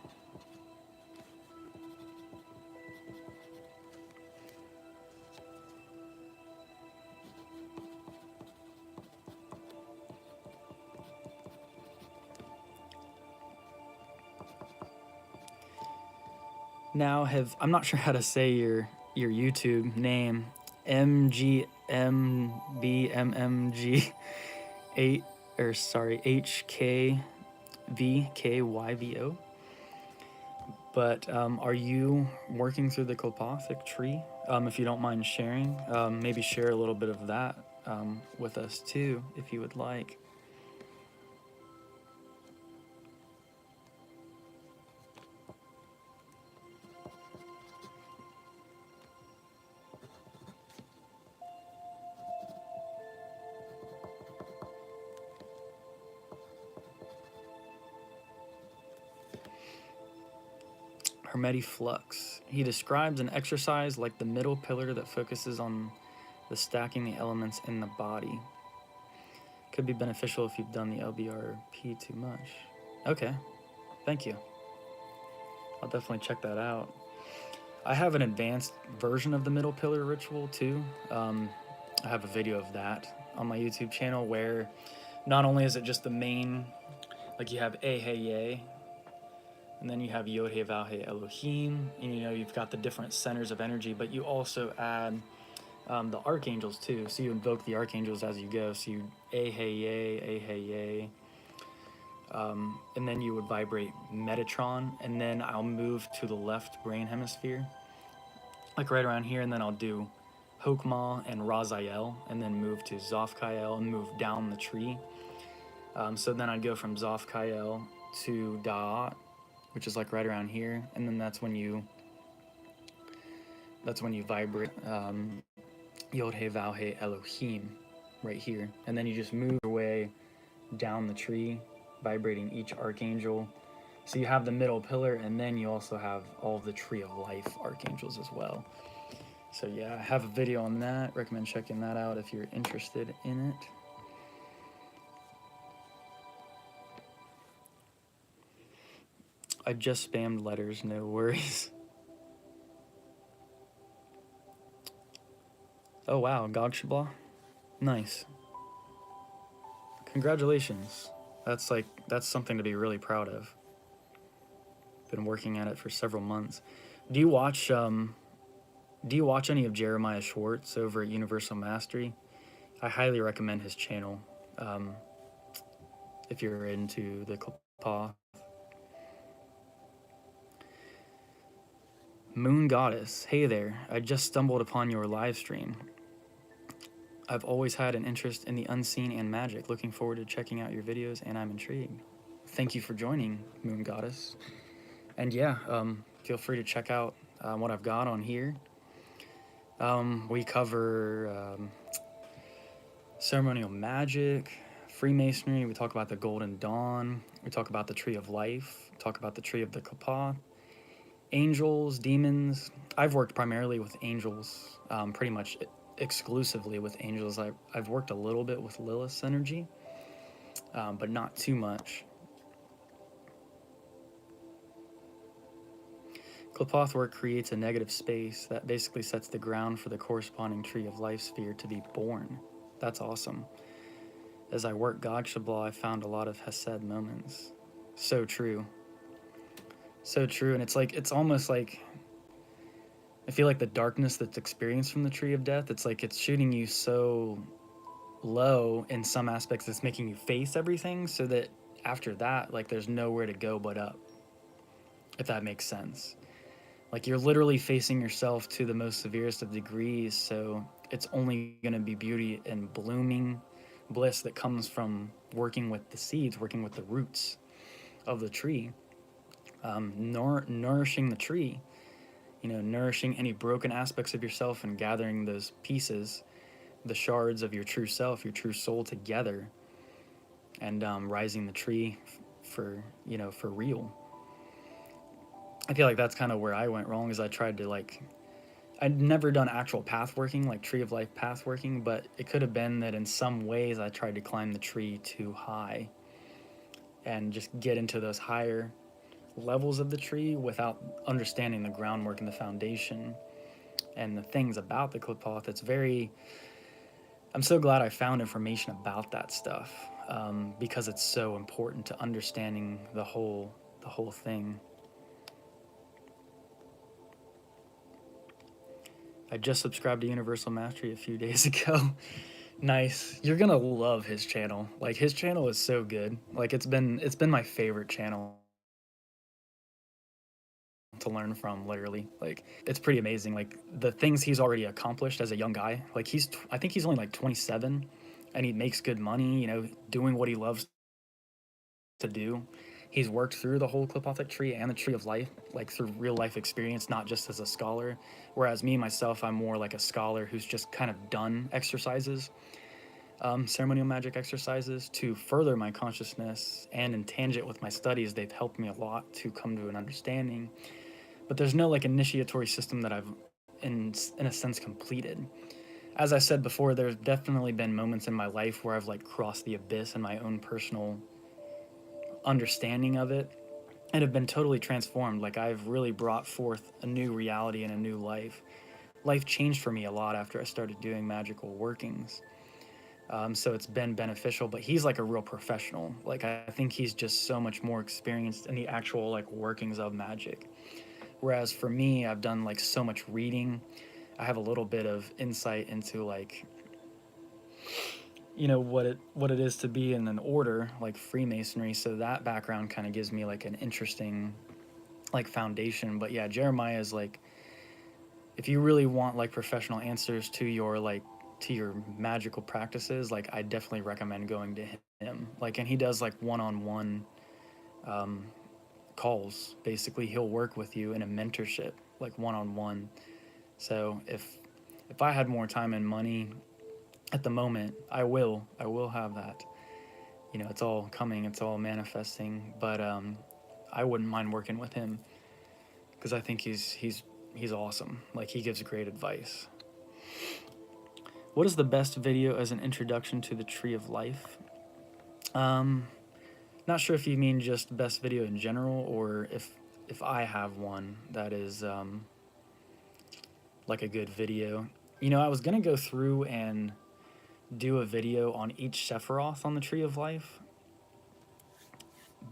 Now I'm not sure how to say your YouTube name, MGMBMMG8 or sorry HKVKYVO. But are you working through the Klopathic tree? If you don't mind sharing, maybe share a little bit of that with us too, if you would like. Hermeti Flux. He describes an exercise like the middle pillar that focuses on the stacking the elements in the body. Could be beneficial if you've done the LBRP too much. Okay, thank you. I'll definitely check that out. I have an advanced version of the middle pillar ritual too. I have a video of that on my YouTube channel where not only is it just the main, like you have Eh Hey Yeh, and then you have Yod He Vav He Elohim, and you've got the different centers of energy, but you also add the archangels too. So you invoke the archangels as you go. So you Eh Hey Yeh, Eh Hey Yeh, and then you would vibrate Metatron, and then I'll move to the left brain hemisphere, like right around here, and then I'll do Hokmah and Raziel, and then move to Zophkael and move down the tree. So then I'd go from Zophkael to Da'at, which is like right around here, and then that's when you vibrate Yod He Vav He Elohim right here, and then you just move your way down the tree, vibrating each archangel. So you have the middle pillar, and then you also have all of the Tree of Life archangels as well. So yeah, I have a video on that. Recommend checking that out if you're interested in it. I just spammed letters, no worries. Oh wow, Gogshablah. Nice. Congratulations. That's something to be really proud of. Been working at it for several months. Do you watch any of Jeremiah Schwartz over at Universal Mastery? I highly recommend his channel. If you're into the Qliphoth. Moon Goddess, hey there. I just stumbled upon your live stream. I've always had an interest in the unseen and magic. Looking forward to checking out your videos, and I'm intrigued. Thank you for joining, Moon Goddess. And yeah, feel free to check out what I've got on here. We cover ceremonial magic, Freemasonry. We talk about the Golden Dawn. We talk about the Tree of Life. We talk about the Tree of the Qliphoth. Angels, demons. I've worked primarily with angels, pretty much exclusively with angels. I've worked a little bit with Lilith's energy, but not too much. Qliphoth work creates a negative space that basically sets the ground for the corresponding Tree of Life sphere to be born. That's awesome. As I work Gogshablah, I found a lot of Hesed moments. So true. So true, and it's almost like, I feel like the darkness that's experienced from the Tree of Death, it's like it's shooting you so low in some aspects, it's making you face everything, so that after that, like, there's nowhere to go but up, if that makes sense. Like, you're literally facing yourself to the most severest of degrees, so it's only going to be beauty and blooming bliss that comes from working with the seeds, working with the roots of the tree, nourishing the tree, nourishing any broken aspects of yourself and gathering those pieces, the shards of your true self, your true soul together, and rising the tree for real. I feel like that's kind of where I went wrong, is I tried to I'd never done actual path working, like tree of life path working, but it could have been that in some ways I tried to climb the tree too high and just get into those higher levels of the tree without understanding the groundwork and the foundation and the things about the Qliphoth. I'm so glad I found information about that stuff, because it's so important to understanding the whole thing. I just subscribed to Universal Mastery a few days ago. Nice. You're gonna love his channel. Like, his channel is so good. Like, it's been my favorite channel to learn from, literally. Like, it's pretty amazing. Like, the things he's already accomplished as a young guy. Like, I think he's only like 27, and he makes good money, doing what he loves to do. He's worked through the whole Qliphothic tree and the tree of life, like through real life experience, not just as a scholar. Whereas me, myself, I'm more like a scholar who's just kind of done exercises, ceremonial magic exercises to further my consciousness, and in tangent with my studies, they've helped me a lot to come to an understanding. But there's no like initiatory system that I've, in a sense, completed. As I said before, there's definitely been moments in my life where I've like crossed the abyss in my own personal understanding of it and have been totally transformed. Like, I've really brought forth a new reality and a new life. Life changed for me a lot after I started doing magical workings. So it's been beneficial, but he's like a real professional. Like, I think he's just so much more experienced in the actual like workings of magic. Whereas for me, I've done like so much reading. I have a little bit of insight into like, what it is to be in an order like Freemasonry. So that background kind of gives me like an interesting like foundation. But yeah, Jeremiah is like, if you really want like professional answers to your magical practices, like, I definitely recommend going to him. Like, and he does like one-on-one calls. Basically, he'll work with you in a mentorship, like one-on-one. So if I had more time and money at the moment, I will have that. It's all coming, it's all manifesting. But I wouldn't mind working with him because I think he's awesome. Like, he gives great advice. What is the best video as an introduction to the Tree of Life? Not sure if you mean just best video in general, or if I have one that is like a good video. I was gonna go through and do a video on each Sephiroth on the Tree of Life,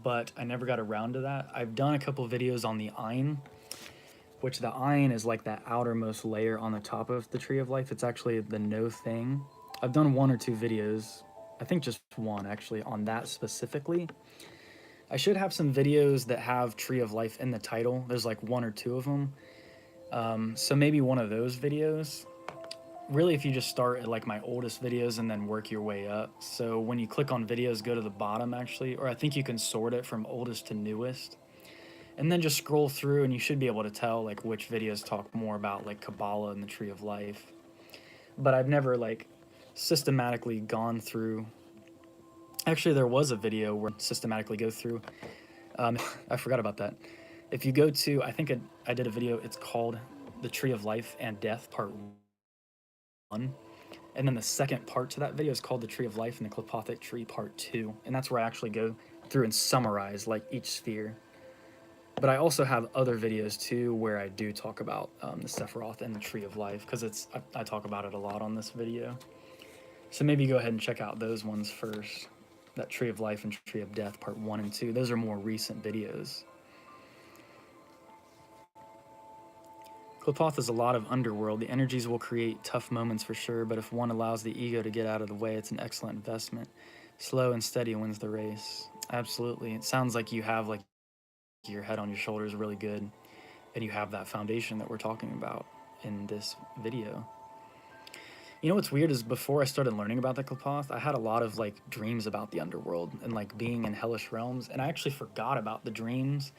but I never got around to that. I've done a couple videos on the Ein, which the Ein is like that outermost layer on the top of the Tree of Life. It's actually the no thing. I've done one or two videos, I think just one actually, on that specifically. I should have some videos that have Tree of Life in the title. There's like one or two of them. So maybe one of those videos. Really, if you just start at like my oldest videos and then work your way up. So when you click on videos, go to the bottom actually, or I think you can sort it from oldest to newest. And then just scroll through and you should be able to tell like which videos talk more about like Kabbalah and the Tree of Life. But I've never like systematically gone through. Actually, there was a video where I systematically go through. I forgot about that. If you go to, I think I did a video, it's called The Tree of Life and Death Part 1. And then the second part to that video is called The Tree of Life and the Qliphothic Tree Part 2. And that's where I actually go through and summarize like each sphere. But I also have other videos too where I do talk about the Sephiroth and the Tree of Life, because I talk about it a lot on this video. So maybe go ahead and check out those ones first. That Tree of Life and Tree of Death Part 1 and 2. Those are more recent videos. Qliphoth is a lot of underworld. The energies will create tough moments for sure, but if one allows the ego to get out of the way, it's an excellent investment. Slow and steady wins the race. Absolutely. It sounds like you have like your head on your shoulders really good, and you have that foundation that we're talking about in this video. What's weird is before I started learning about the Qliphoth, I had a lot of like dreams about the underworld and like being in hellish realms, and I actually forgot about the dreams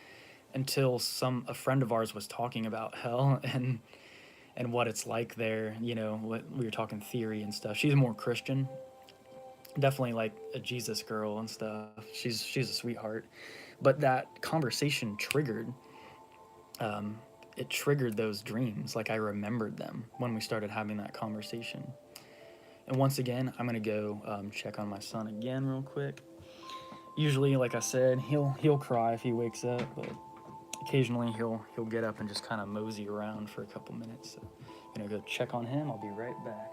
until a friend of ours was talking about hell and what it's like there. What we were talking theory and stuff. She's more Christian, definitely like a Jesus girl and stuff. She's a sweetheart, but that conversation triggered it triggered those dreams. Like I remembered them when we started having that conversation. And once again, I'm gonna go check on my son again real quick. Usually, like I said, he'll cry if he wakes up, but occasionally he'll get up and just kind of mosey around for a couple minutes. So I'm gonna go check on him. I'll be right back.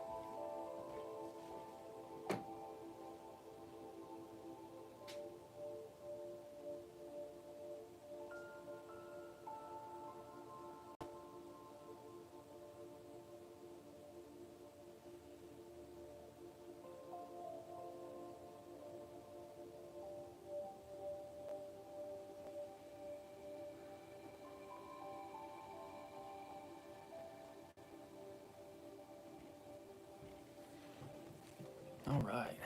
All right.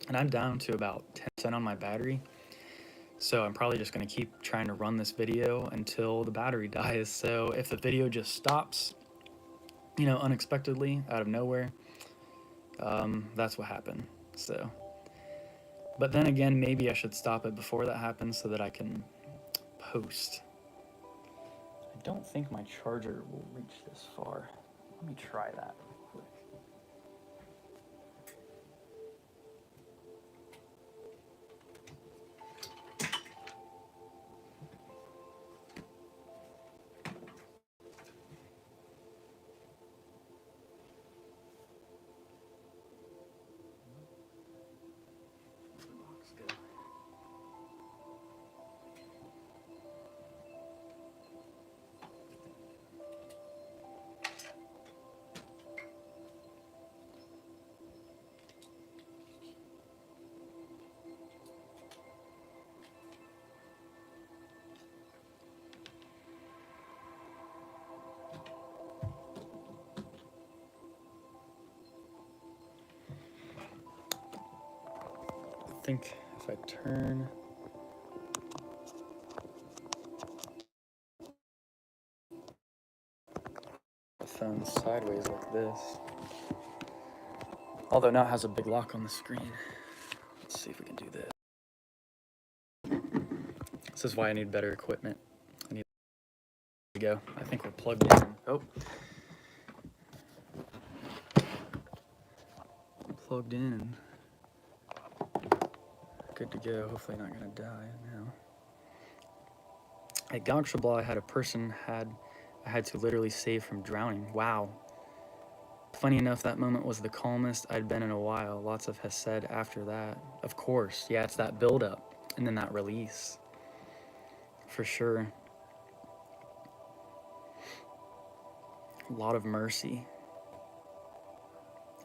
And I'm down to about 10% on my battery. So I'm probably just going to keep trying to run this video until the battery dies. So if the video just stops, unexpectedly out of nowhere, that's what happened. So, but then again, maybe I should stop it before that happens so that I can post. I don't think my charger will reach this far. Let me try that real quick. I think if I turn the phone sideways like this, although now it has a big lock on the screen. Let's see if we can do this. This is why I need better equipment. I need to go. I think we're plugged in. Oh. Plugged in. Good to go. Hopefully not gonna die now. At Gaukshabla, I had a person I had to literally save from drowning. Wow. Funny enough, that moment was the calmest I'd been in a while. Lots of Hesed after that. Of course, yeah, it's that buildup and then that release. For sure. A lot of mercy.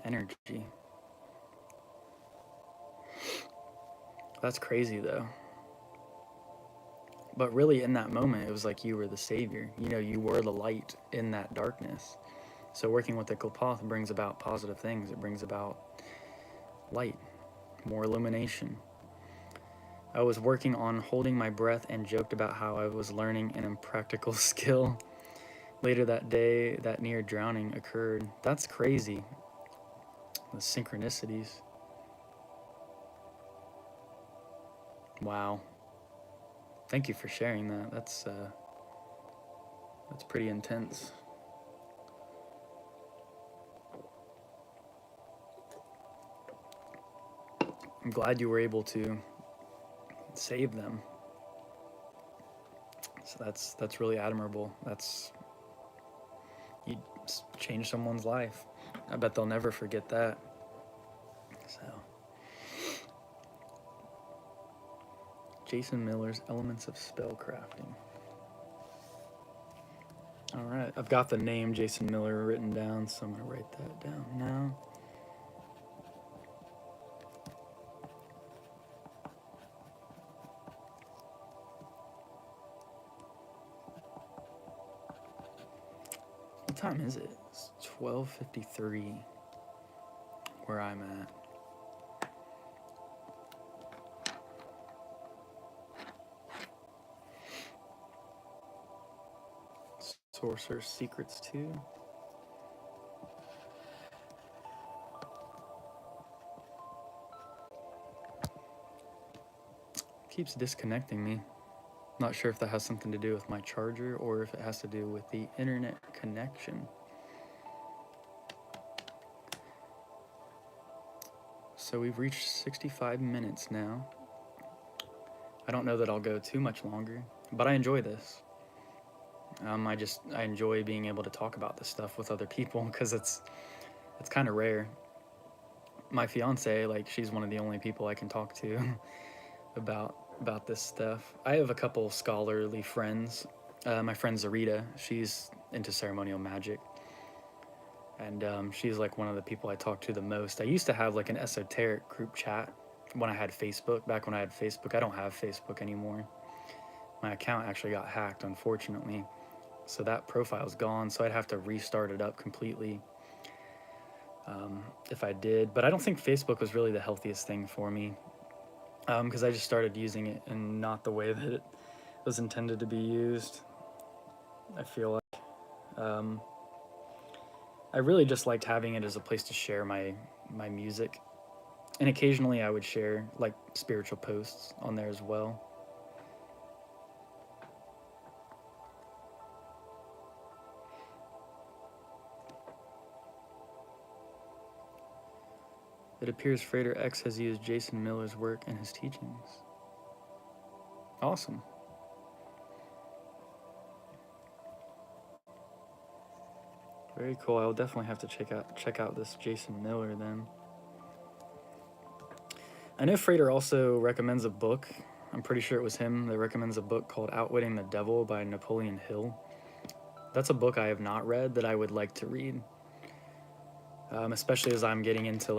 Energy. That's crazy though. But really in that moment, it was like you were the savior. You were the light in that darkness. So working with the Klapoth brings about positive things. It brings about light, more illumination. I was working on holding my breath and joked about how I was learning an impractical skill. Later that day, that near drowning occurred. That's crazy. The synchronicities. Wow. Thank you for sharing that. That's pretty intense. I'm glad you were able to save them. So that's really admirable. You changed someone's life. I bet they'll never forget that. So, Jason Miller's Elements of Spellcrafting. All right, I've got the name Jason Miller written down, so I'm gonna write that down now. What time is it? It's 12:53 where I'm at. Sorcerer's Secrets 2. Keeps disconnecting me. Not sure if that has something to do with my charger or if it has to do with the internet connection. So we've reached 65 minutes now. I don't know that I'll go too much longer, but I enjoy this. I enjoy being able to talk about this stuff with other people because it's kind of rare. My fiance, like, she's one of the only people I can talk to about this stuff. I have a couple scholarly friends. My friend Zarita, she's into ceremonial magic, and she's like one of the people I talk to the most. I used to have like an esoteric group chat when I had Facebook. Back when I had Facebook, I don't have Facebook anymore. My account actually got hacked, unfortunately, so that profile's gone. So I'd have to restart it up completely if I did. But I don't think Facebook was really the healthiest thing for me because I just started using it in not the way that it was intended to be used. I feel like I really just liked having it as a place to share my music, and occasionally I would share like spiritual posts on there as well. It appears Frater X has used Jason Miller's work in his teachings. Awesome. Very cool. I will definitely have to check out this Jason Miller then. I know Frater also recommends a book. I'm pretty sure it was him that recommends a book called Outwitting the Devil by Napoleon Hill. That's a book I have not read that I would like to read, especially as I'm getting into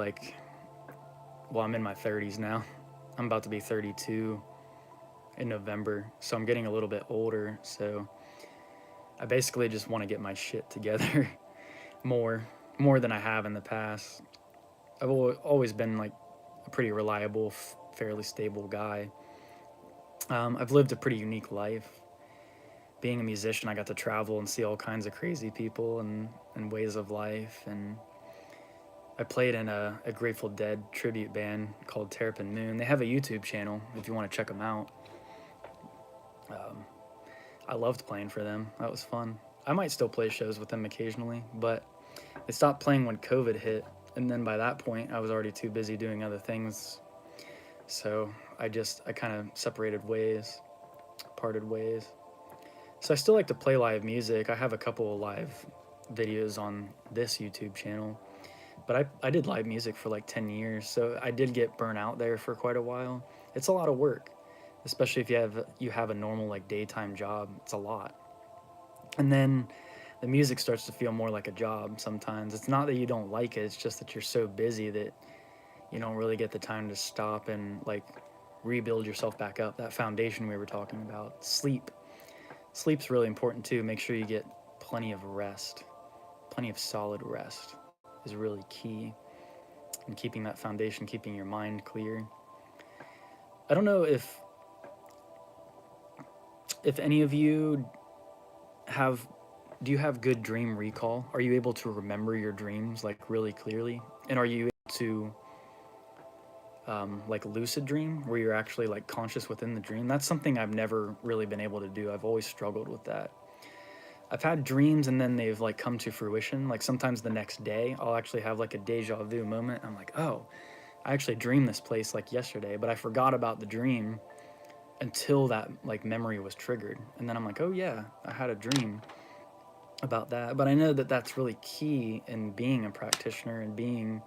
I'm in my 30s now. I'm about to be 32 in November, so I'm getting a little bit older, so I basically just want to get my shit together more than I have in the past. I've always been like a pretty reliable, fairly stable guy. I've lived a pretty unique life. Being a musician, I got to travel and see all kinds of crazy people and ways of life, and I played in a Grateful Dead tribute band called Terrapin Moon. They have a YouTube channel if you want to check them out. I loved playing for them. That was fun. I might still play shows with them occasionally, but they stopped playing when COVID hit, and then by that point, I was already too busy doing other things. So I kind of parted ways. So I still like to play live music. I have a couple of live videos on this YouTube channel, but I did live music for like 10 years, so I did get burnt out there for quite a while. It's a lot of work, especially if you have a normal like daytime job. It's a lot. And then the music starts to feel more like a job sometimes. It's not that you don't like it, it's just that you're so busy that you don't really get the time to stop and like rebuild yourself back up. That foundation we were talking about. Sleep's really important too. Make sure you get plenty of rest. Plenty of solid rest is really key in keeping that foundation, keeping your mind clear. I don't know if any of you do you have good dream recall? Are you able to remember your dreams like really clearly? And are you able to like lucid dream where you're actually like conscious within the dream? That's something I've never really been able to do. I've always struggled with that. I've had dreams and then they've like come to fruition. Like sometimes the next day I'll actually have like a deja vu moment. I'm like, oh, I actually dreamed this place like yesterday, but I forgot about the dream until that like memory was triggered. And then I'm like, oh yeah, I had a dream about that. But I know that that's really key in being a practitioner and being,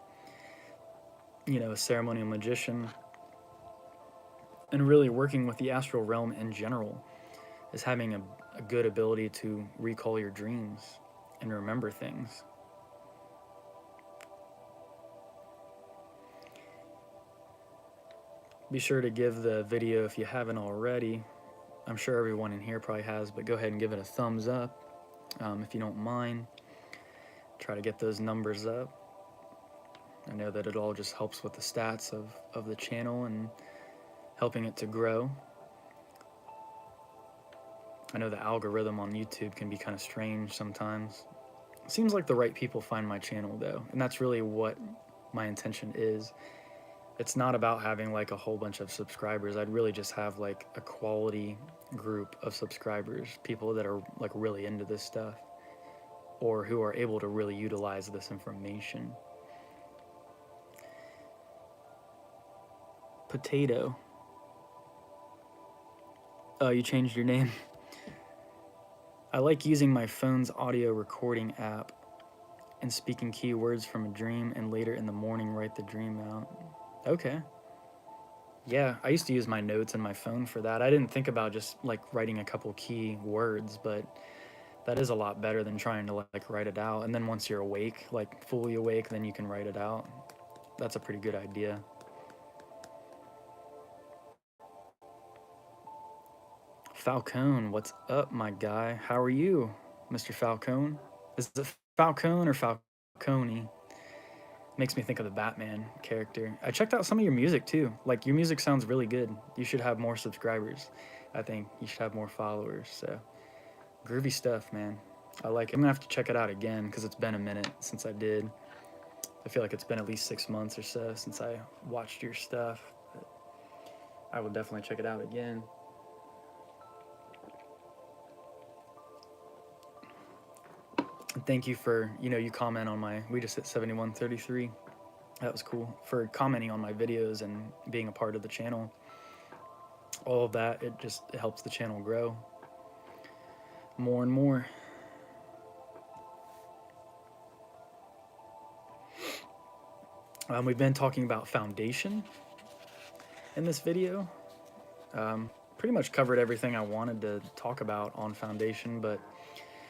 a ceremonial magician and really working with the astral realm in general, is having a good ability to recall your dreams and remember things. Be sure to give the video, if you haven't already, I'm sure everyone in here probably has, but go ahead and give it a thumbs up if you don't mind. Try to get those numbers up. I know that it all just helps with the stats of the channel and helping it to grow. I know the algorithm on YouTube can be kind of strange sometimes. It seems like the right people find my channel though, and that's really what my intention is. It's not about having like a whole bunch of subscribers. I'd really just have like a quality group of subscribers, people that are like really into this stuff or who are able to really utilize this information. Potato. Oh, you changed your name. I like using my phone's audio recording app and speaking keywords from a dream, and later in the morning write the dream out. Okay. Yeah, I used to use my notes in my phone for that. I didn't think about just like writing a couple key words, but that is a lot better than trying to like write it out. And then once you're awake, like fully awake, then you can write it out. That's a pretty good idea. Falcone, what's up, my guy? How are you, Mr. Falcone? Is it Falcone or Falcone? Makes me think of the Batman character. I checked out some of your music too. Like, your music sounds really good. You should have more subscribers. I think you should have more followers. So, groovy stuff, man. I like it. I'm gonna have to check it out again because it's been a minute since I did. I feel like it's been at least 6 months or so since I watched your stuff. But I will definitely check it out again. Thank you for, you comment on we just hit 7133. That was cool. For commenting on my videos and being a part of the channel. All of that, it helps the channel grow more and more. We've been talking about foundation in this video. Pretty much covered everything I wanted to talk about on foundation, but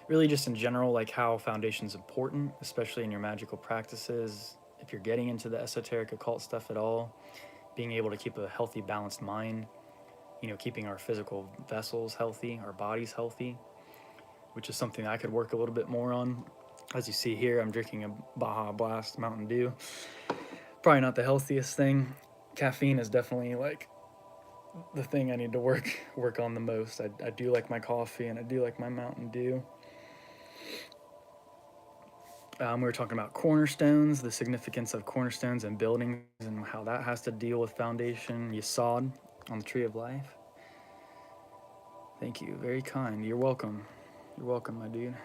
really just in general, like how foundation is important, especially in your magical practices. If you're getting into the esoteric occult stuff at all, being able to keep a healthy, balanced mind, keeping our physical vessels healthy, our bodies healthy, which is something I could work a little bit more on. As you see here, I'm drinking a Baja Blast Mountain Dew. Probably not the healthiest thing. Caffeine is definitely like the thing I need to work on the most. I do like my coffee and I do like my Mountain Dew. We were talking about cornerstones, the significance of cornerstones and buildings, and how that has to deal with foundation. Yesod on the Tree of Life. Thank you. Very kind. You're welcome. You're welcome, my dude.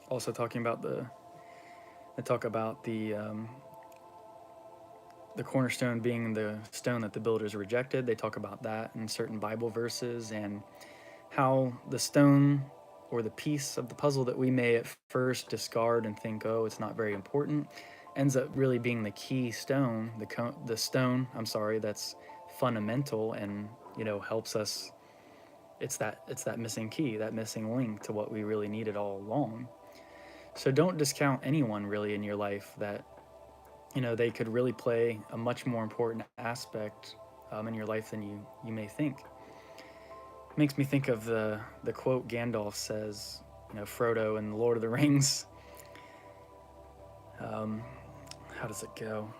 Also talking about the cornerstone being the stone that the builders rejected. They talk about that in certain Bible verses, and how the stone or the piece of the puzzle that we may at first discard and think, oh, it's not very important, ends up really being the key stone, the stone, that's fundamental and, helps us. It's that missing key, that missing link to what we really needed all along. So don't discount anyone really in your life that, they could really play a much more important aspect in your life than you may think. Makes me think of the quote Gandalf says, Frodo in The Lord of the Rings. How does it go?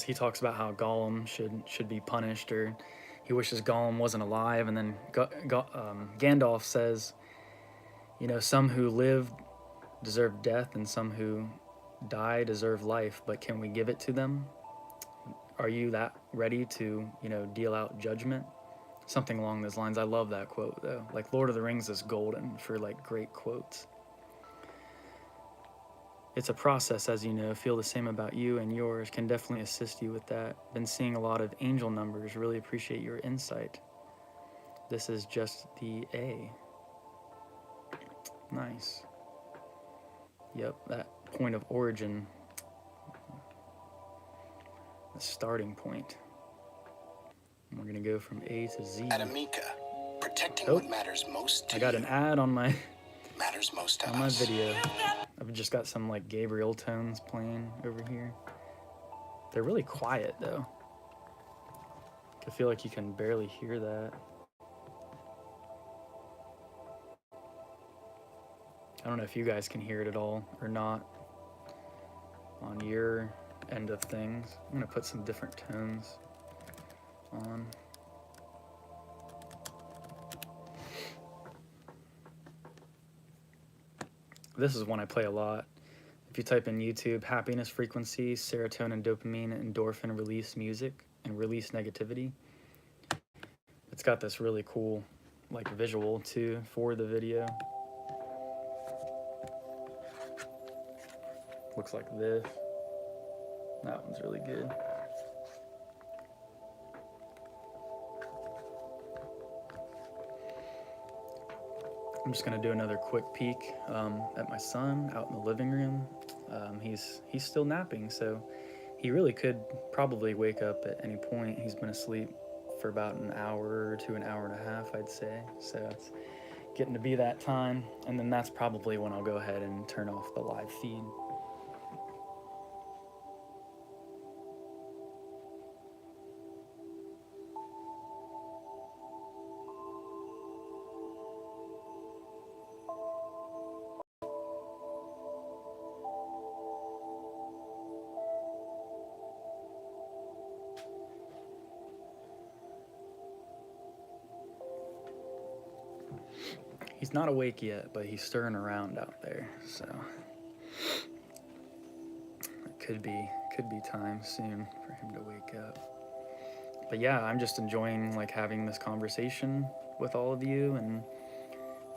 He talks about how Gollum should be punished, or he wishes Gollum wasn't alive, and then Gandalf says, some who live deserve death, and some who die deserve life, but can we give it to them? Are you that ready to, deal out judgment? Something along those lines. I love that quote, though. Like, Lord of the Rings is golden for, like, great quotes. It's a process, as you know. Feel the same about you, and yours can definitely assist you with that. Been seeing a lot of angel numbers. Really appreciate your insight. This is just the A. Nice. Yep, that point of origin. The starting point. And we're gonna go from A to Z. At Amika, protecting what matters most to I got you an ad on my matters most to on my us. video. I've just got some like Gabriel tones playing over here. They're really quiet though. I feel like you can barely hear that. I don't know if you guys can hear it at all or not on your end of things. I'm gonna put some different tones on. This is one I play a lot. If you type in YouTube, happiness frequency, serotonin, dopamine, endorphin release music, and release negativity, it's got this really cool like visual too for the video. Looks like this. That one's really good. I'm just gonna do another quick peek at my son out in the living room. He's still napping, so he really could probably wake up at any point. He's been asleep for about an hour to an hour and a half, I'd say. So it's getting to be that time, and then that's probably when I'll go ahead and turn off the live feed. He's not awake yet, but he's stirring around out there, so it could be time soon for him to wake up. But yeah, I'm just enjoying like having this conversation with all of you and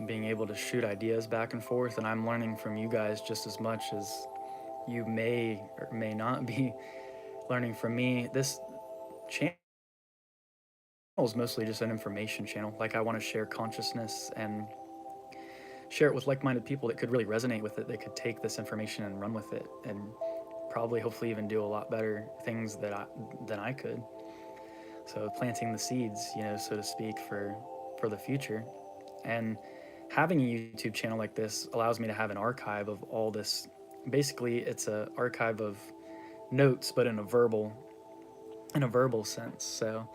being able to shoot ideas back and forth, and I'm learning from you guys just as much as you may or may not be learning from me. This channel is mostly just an information channel. Like, I want to share consciousness and share it with like-minded people that could really resonate with it. They could take this information and run with it, and probably, hopefully, even do a lot better things than I could. So planting the seeds, you know, so to speak, for the future. And having a YouTube channel like this allows me to have an archive of all this. Basically, it's an archive of notes, but in a verbal sense. So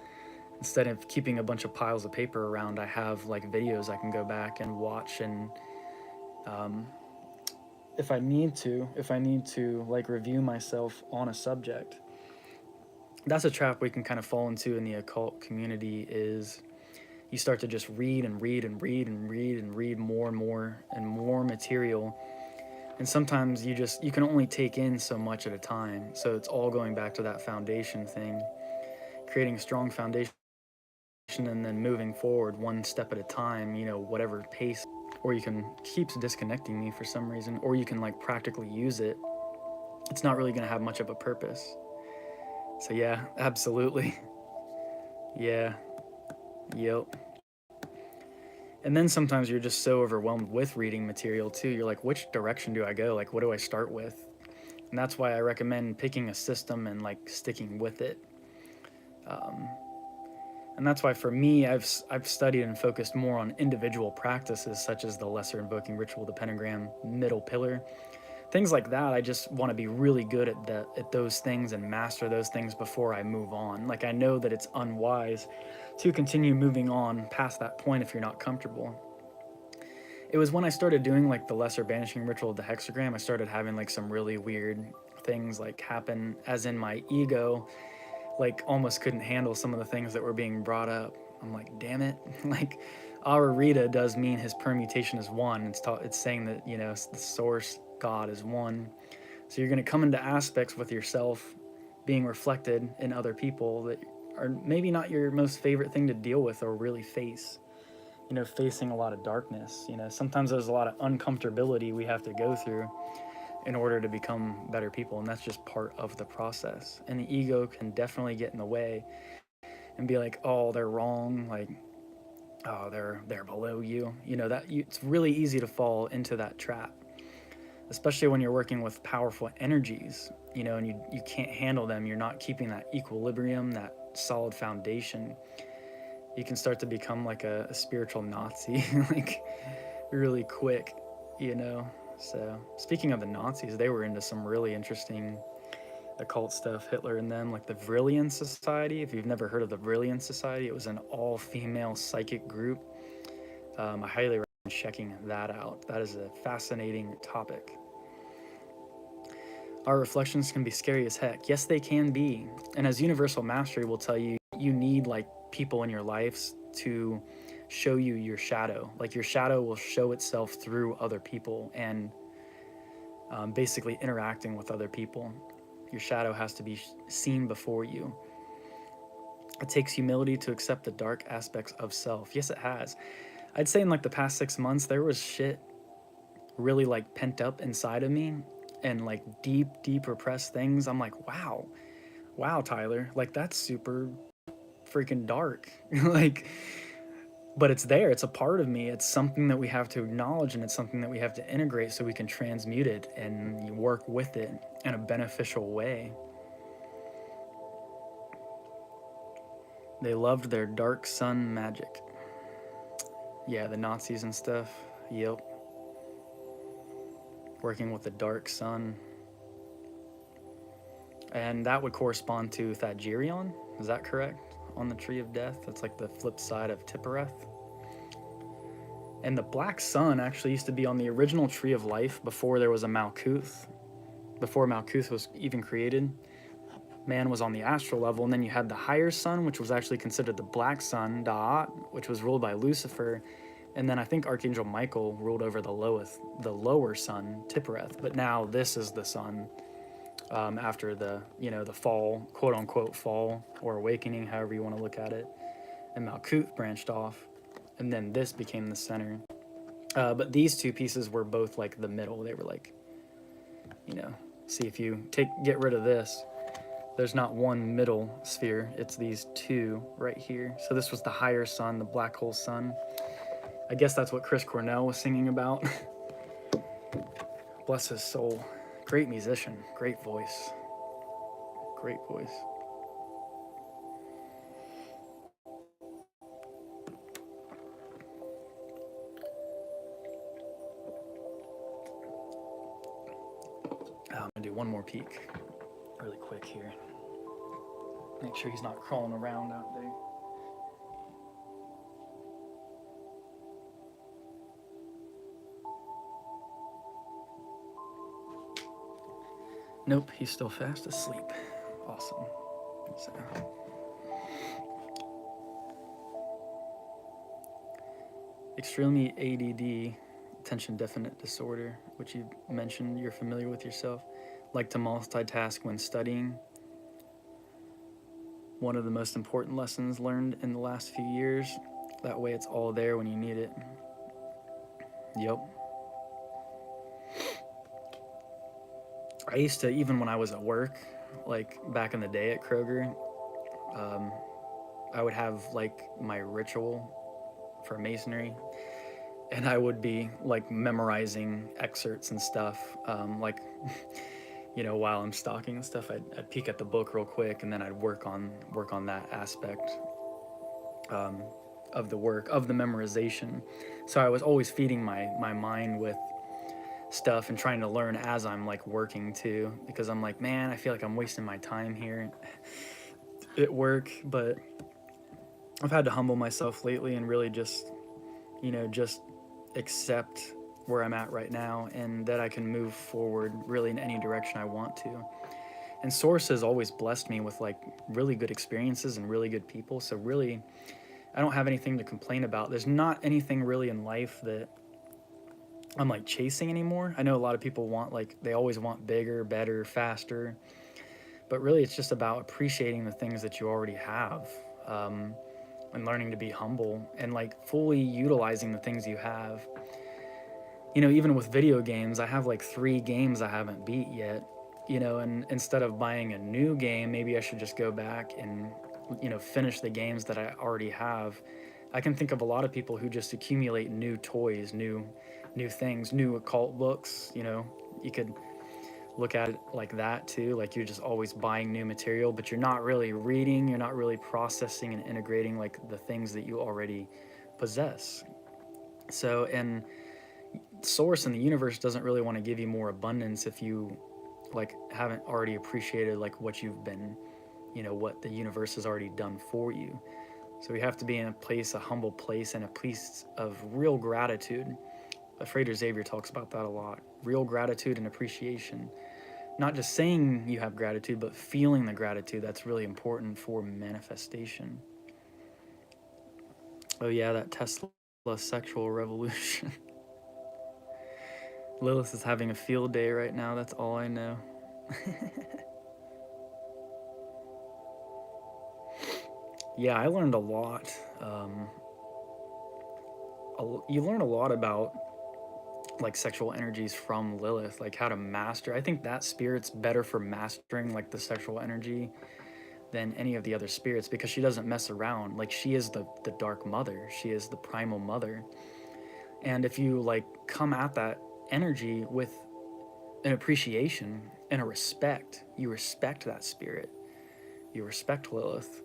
instead of keeping a bunch of piles of paper around, I have like videos I can go back and watch, and if I need to like review myself on a subject. That's a trap we can kind of fall into in the occult community, is you start to just read and read and read and read and read more and more and more material, and sometimes you can only take in so much at a time. So it's all going back to that foundation thing, creating a strong foundation, and then moving forward one step at a time, you know, whatever pace. Or you can keeps disconnecting me for some reason, or you can like practically use it. It's not really going to have much of a purpose. So yeah, absolutely. Yeah. Yep. And then sometimes you're just so overwhelmed with reading material too. You're like, which direction do I go? Like, what do I start with? And that's why I recommend picking a system and like sticking with it. And that's why for me, I've studied and focused more on individual practices such as the lesser invoking ritual, the pentagram, middle pillar, things like that. I just want to be really good at those things and master those things before I move on. Like, I know that it's unwise to continue moving on past that point if you're not comfortable. It was when I started doing like the lesser banishing ritual of the hexagram, I started having like some really weird things like happen, as in my ego like almost couldn't handle some of the things that were being brought up. I'm like, damn it. Like, Ararita does mean his permutation is one. It's saying that, you know, the source God is one. So you're going to come into aspects with yourself being reflected in other people that are maybe not your most favorite thing to deal with or really face. You know, facing a lot of darkness. You know, sometimes there's a lot of uncomfortability we have to go through in order to become better people, and that's just part of the process. And the ego can definitely get in the way and be like, oh, they're wrong, like, oh, they're below you. You know, it's really easy to fall into that trap, especially when you're working with powerful energies, you know, and you can't handle them. You're not keeping that equilibrium, that solid foundation. You can start to become like a spiritual Nazi, like really quick, you know. So speaking of the Nazis, they were into some really interesting occult stuff, Hitler and them, like the Vrillian Society. If you've never heard of the Vrillian Society, it was an all-female psychic group. I highly recommend checking that out. That is a fascinating topic. Our reflections can be scary as heck. Yes, they can be. And as Universal Mastery will tell you, you need like people in your lives to show you your shadow. Like, your shadow will show itself through other people, and basically interacting with other people. Your shadow has to be seen before you. It takes humility to accept the dark aspects of self. Yes, it has. I'd say in like the past 6 months, there was shit really like pent up inside of me, and like deep repressed things. I'm like, wow, Tyler, like that's super freaking dark. Like, but it's there. It's a part of me. It's something that we have to acknowledge, and it's something that we have to integrate so we can transmute it and work with it in a beneficial way. They loved their dark sun magic. Yeah, the Nazis and stuff. Yep. Working with the dark sun. And that would correspond to Thagirion. Is that correct? On the Tree of Death. That's like the flip side of Tippereth. And the Black Sun actually used to be on the original Tree of Life before there was a Malkuth. Before Malkuth was even created. Man was on the astral level, and then you had the higher sun, which was actually considered the Black Sun, Da'at, which was ruled by Lucifer. And then I think Archangel Michael ruled over the lower sun, Tippereth. But now this is the sun after the fall, quote unquote fall or awakening, however you want to look at it. And Malkuth branched off, and then this became the center. But these two pieces were both like the middle. They were like, see, if you get rid of this, there's not one middle sphere. It's these two right here. So this was the higher sun, the black hole sun. I guess that's what Chris Cornell was singing about. Bless his soul. Great musician, great voice. Great voice. I'm gonna do one more peek really quick here. Make sure he's not crawling around out there. Nope, he's still fast asleep. Awesome. So, extremely ADD, attention deficit disorder, which you mentioned you're familiar with yourself, like to multitask when studying. One of the most important lessons learned in the last few years. That way it's all there when you need it. Yep. I used to, even when I was at work, like back in the day at Kroger, I would have like my ritual for masonry, and I would be like memorizing excerpts and stuff, like while I'm stocking and stuff. I'd peek at the book real quick, and then I'd work on that aspect of the work, of the memorization. So I was always feeding my mind with stuff and trying to learn as I'm like working too, because I'm like, man, I feel like I'm wasting my time here at work. But I've had to humble myself lately and really just accept where I'm at right now, and that I can move forward really in any direction I want to. And Source has always blessed me with like really good experiences and really good people. So really, I don't have anything to complain about. There's not anything really in life that I'm like chasing anymore. I know a lot of people they always want bigger, better, faster, but really it's just about appreciating the things that you already have, and learning to be humble and like fully utilizing the things you have. Even with video games, I have like 3 games I haven't beat yet, and instead of buying a new game, maybe I should just go back and, finish the games that I already have. I can think of a lot of people who just accumulate new toys, new things, new occult books. You could look at it like that too, like you're just always buying new material, but you're not really reading, you're not really processing and integrating like the things that you already possess. So, and Source in the universe doesn't really want to give you more abundance if you like haven't already appreciated like what you've been, what the universe has already done for you. So we have to be in a humble place, and a place of real gratitude. Frater Xavier talks about that a lot. Real gratitude and appreciation. Not just saying you have gratitude, but feeling the gratitude. That's really important for manifestation. Oh yeah, that Tesla sexual revolution. Lilith is having a field day right now, that's all I know. Yeah, I learned a lot. You learn a lot about like sexual energies from Lilith, like how to master. I think that spirit's better for mastering like the sexual energy than any of the other spirits because she doesn't mess around. Like she is the dark mother. She is the primal mother. And if you like come at that energy with an appreciation and a respect, you respect that spirit. You respect Lilith.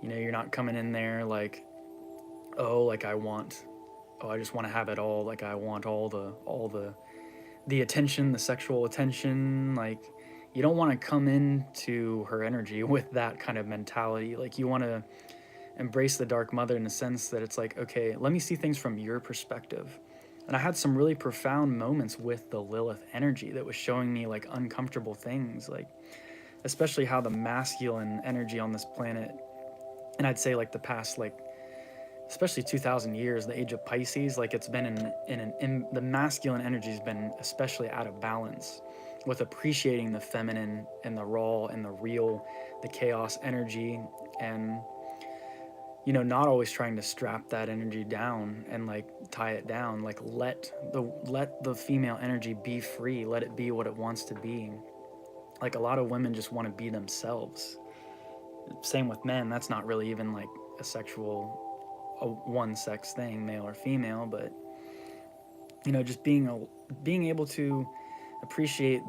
You know, you're not coming in there like, oh, like I just want to have it all. Like I want all the attention, the sexual attention. Like you don't want to come into her energy with that kind of mentality. Like you want to embrace the dark mother in the sense that it's like, okay, let me see things from your perspective. And I had some really profound moments with the Lilith energy that was showing me like uncomfortable things, like especially how the masculine energy on this planet, and I'd say like the past like especially 2000 years, the age of Pisces, like it's been in the masculine energy has been especially out of balance with appreciating the feminine and the raw and the real, the chaos energy, and you know, not always trying to strap that energy down and like tie it down. Like let the female energy be free, let it be what it wants to be. Like a lot of women just want to be themselves. Same with men. That's not really even like a sexual, a one sex thing, male or female, but you know, just being able to appreciate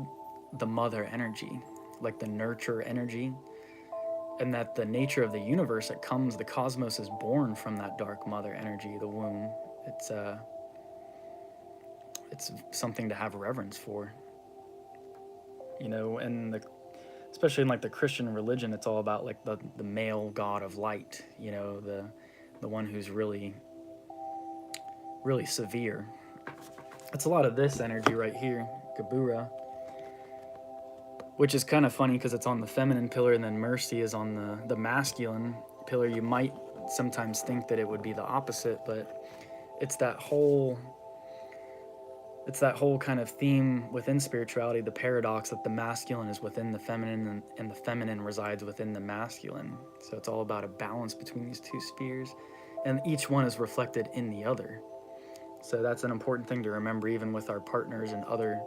the mother energy, like the nurture energy, and that the nature of the universe, it comes, the cosmos is born from that dark mother energy, the womb. It's something to have reverence for, you know. And especially in like the Christian religion, it's all about like the male god of light, you know, the one who's really severe. It's a lot of this energy right here, Kabura, which is kind of funny because it's on the feminine pillar and then Mercy is on the masculine pillar. You might sometimes think that it would be the opposite, but it's that whole kind of theme within spirituality, the paradox that the masculine is within the feminine and the feminine resides within the masculine. So it's all about a balance between these two spheres, and each one is reflected in the other. So that's an important thing to remember, even with our partners and other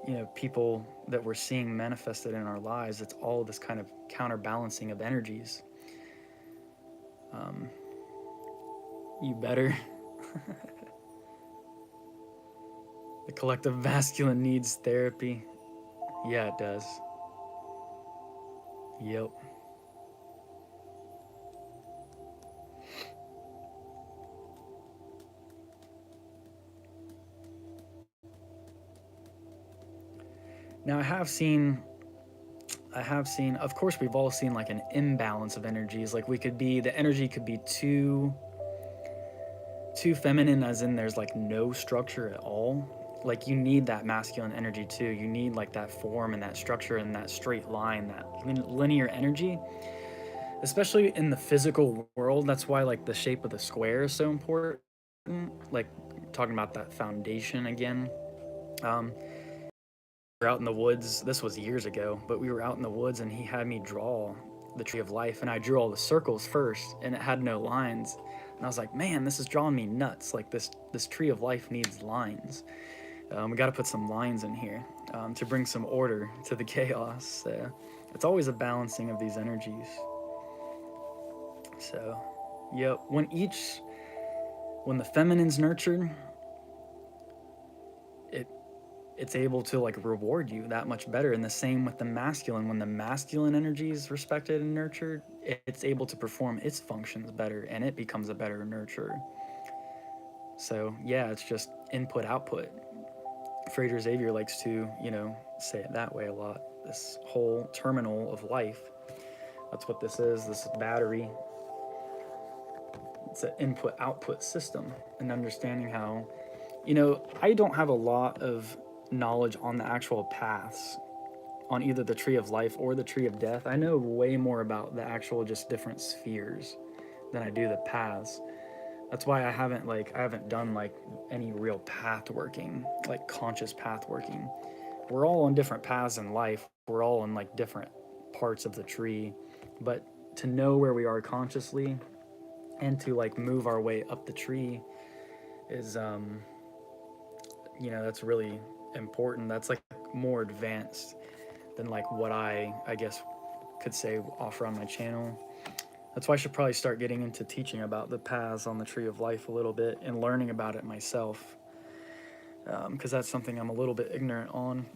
you know, people that we're seeing manifested in our lives. It's all this kind of counterbalancing of energies. You better. The collective masculine needs therapy. Yeah, it does. Yep. Now I have seen, of course we've all seen like an imbalance of energies. Like the energy could be too feminine, as in there's like no structure at all. Like you need that masculine energy too. You need like that form and that structure and that straight line, that linear energy, especially in the physical world. That's why like the shape of the square is so important. Like talking about that foundation again. We were out in the woods. This was years ago, but we were out in the woods and he had me draw the tree of life, and I drew all the circles first and it had no lines. And I was like, man, this is drawing me nuts. Like this tree of life needs lines. We got to put some lines in here to bring some order to the chaos. It's always a balancing of these energies. So, yeah, when the feminine's nurtured, it's able to like reward you that much better. And the same with the masculine. When the masculine energy is respected and nurtured, it's able to perform its functions better and it becomes a better nurturer. So yeah, it's just input output. Frater Xavier likes to, you know, say it that way a lot. This whole terminal of life. That's what this is, this battery. It's an input output system, and understanding how, you know, I don't have a lot of knowledge on the actual paths on either the tree of life or the tree of death. I know way more about the actual just different spheres than I do the paths. That's why I haven't done like any real path working, like conscious path working. We're all on different paths in life. We're all in like different parts of the tree, but to know where we are consciously and to like move our way up the tree is that's really important. That's like more advanced than like what I guess could say offer on my channel. That's why I should probably start getting into teaching about the paths on the tree of life a little bit and learning about it myself, because that's something I'm a little bit ignorant on.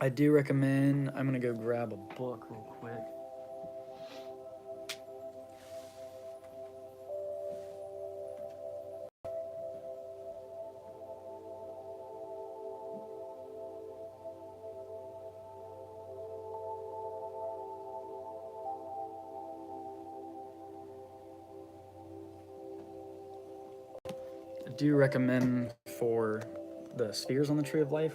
I do recommend, I'm gonna go grab a book real quick. I do recommend for the spheres on the tree of life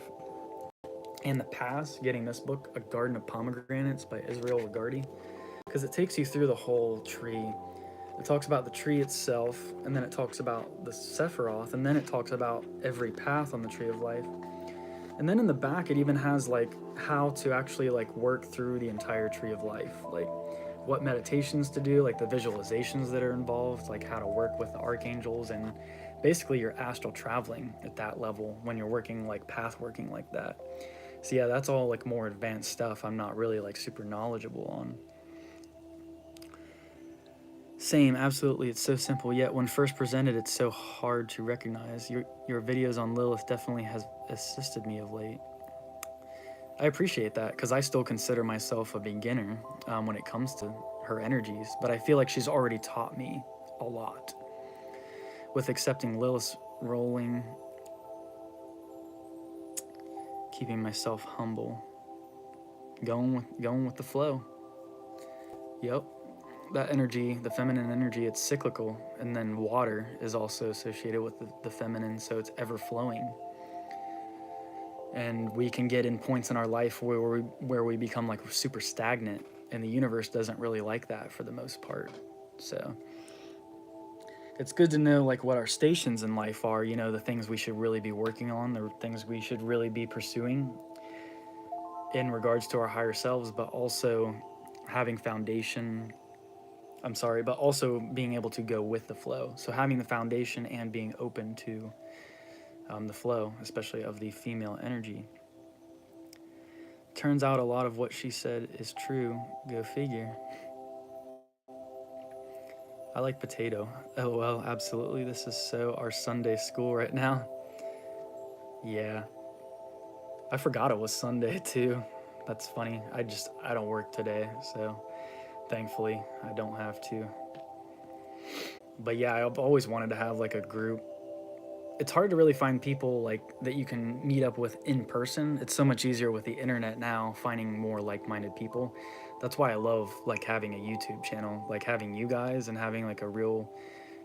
and the paths, getting this book, A Garden of Pomegranates by Israel Regardie, because it takes you through the whole tree. It talks about the tree itself, and then it talks about the Sephiroth, and then it talks about every path on the tree of life. And then in the back, it even has like how to actually like work through the entire tree of life, like what meditations to do, like the visualizations that are involved, like how to work with the archangels, and basically you're astral traveling at that level when you're working like path working like that. So yeah, that's all like more advanced stuff I'm not really like super knowledgeable on. Same, absolutely. It's so simple, yet when first presented, it's so hard to recognize. Your videos on Lilith definitely has assisted me of late. I appreciate that because I still consider myself a beginner when it comes to her energies, but I feel like she's already taught me a lot with accepting Lilith's rolling, keeping myself humble, going with the flow. Yep. That energy, the feminine energy, it's cyclical, and then water is also associated with the feminine, so it's ever flowing. And we can get in points in our life where we become like super stagnant, and the universe doesn't really like that for the most part. So it's good to know like what our stations in life are, the things we should really be working on, the things we should really be pursuing in regards to our higher selves, but also having foundation. But also being able to go with the flow. So having the foundation and being open to the flow, especially of the female energy. Turns out a lot of what she said is true. Go figure. I like potato. Oh, well, absolutely. This is so our Sunday school right now. Yeah. I forgot it was Sunday too. That's funny. I don't work today, so thankfully I don't have to. But yeah, I've always wanted to have like a group. It's hard to really find people like that you can meet up with in person. It's so much easier with the internet now, finding more like-minded people. That's why I love like having a YouTube channel, like having you guys and having like a real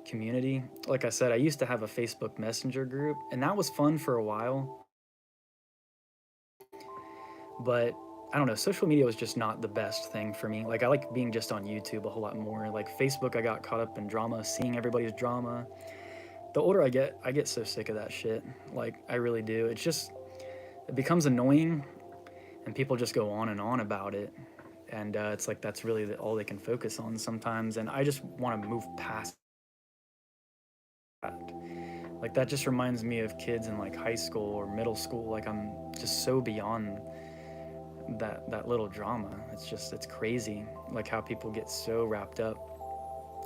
community. Like I said, I used to have a Facebook Messenger group, and that was fun for a while. But I don't know, social media was just not the best thing for me. Like I like being just on YouTube a whole lot more. Like Facebook, I got caught up in drama, seeing everybody's drama. The older I get so sick of that shit. Like I really do. It becomes annoying, and people just go on and on about it. And it's like that's really all they can focus on sometimes. And I just want to move past that. Like that just reminds me of kids in like high school or middle school. Like I'm just so beyond that little drama. It's crazy like how people get so wrapped up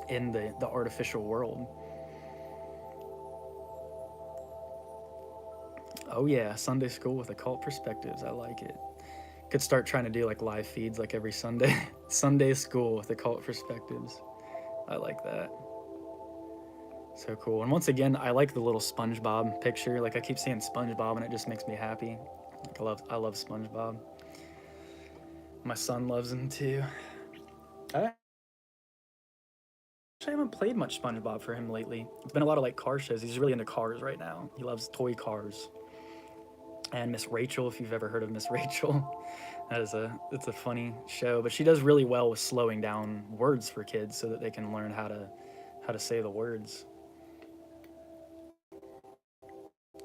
in the artificial world. Oh yeah, Sunday school with occult perspectives. I like it. Could start trying to do like live feeds like every Sunday. Sunday school with occult perspectives. I like that. So cool. And once again, I like the little SpongeBob picture. Like I keep seeing SpongeBob and it just makes me happy. Like I love SpongeBob. My son loves him too. I haven't played much SpongeBob for him lately. It's been a lot of like car shows. He's really into cars right now. He loves toy cars. And Miss Rachel, if you've ever heard of Miss Rachel, it's a funny show. But she does really well with slowing down words for kids so that they can learn how to say the words.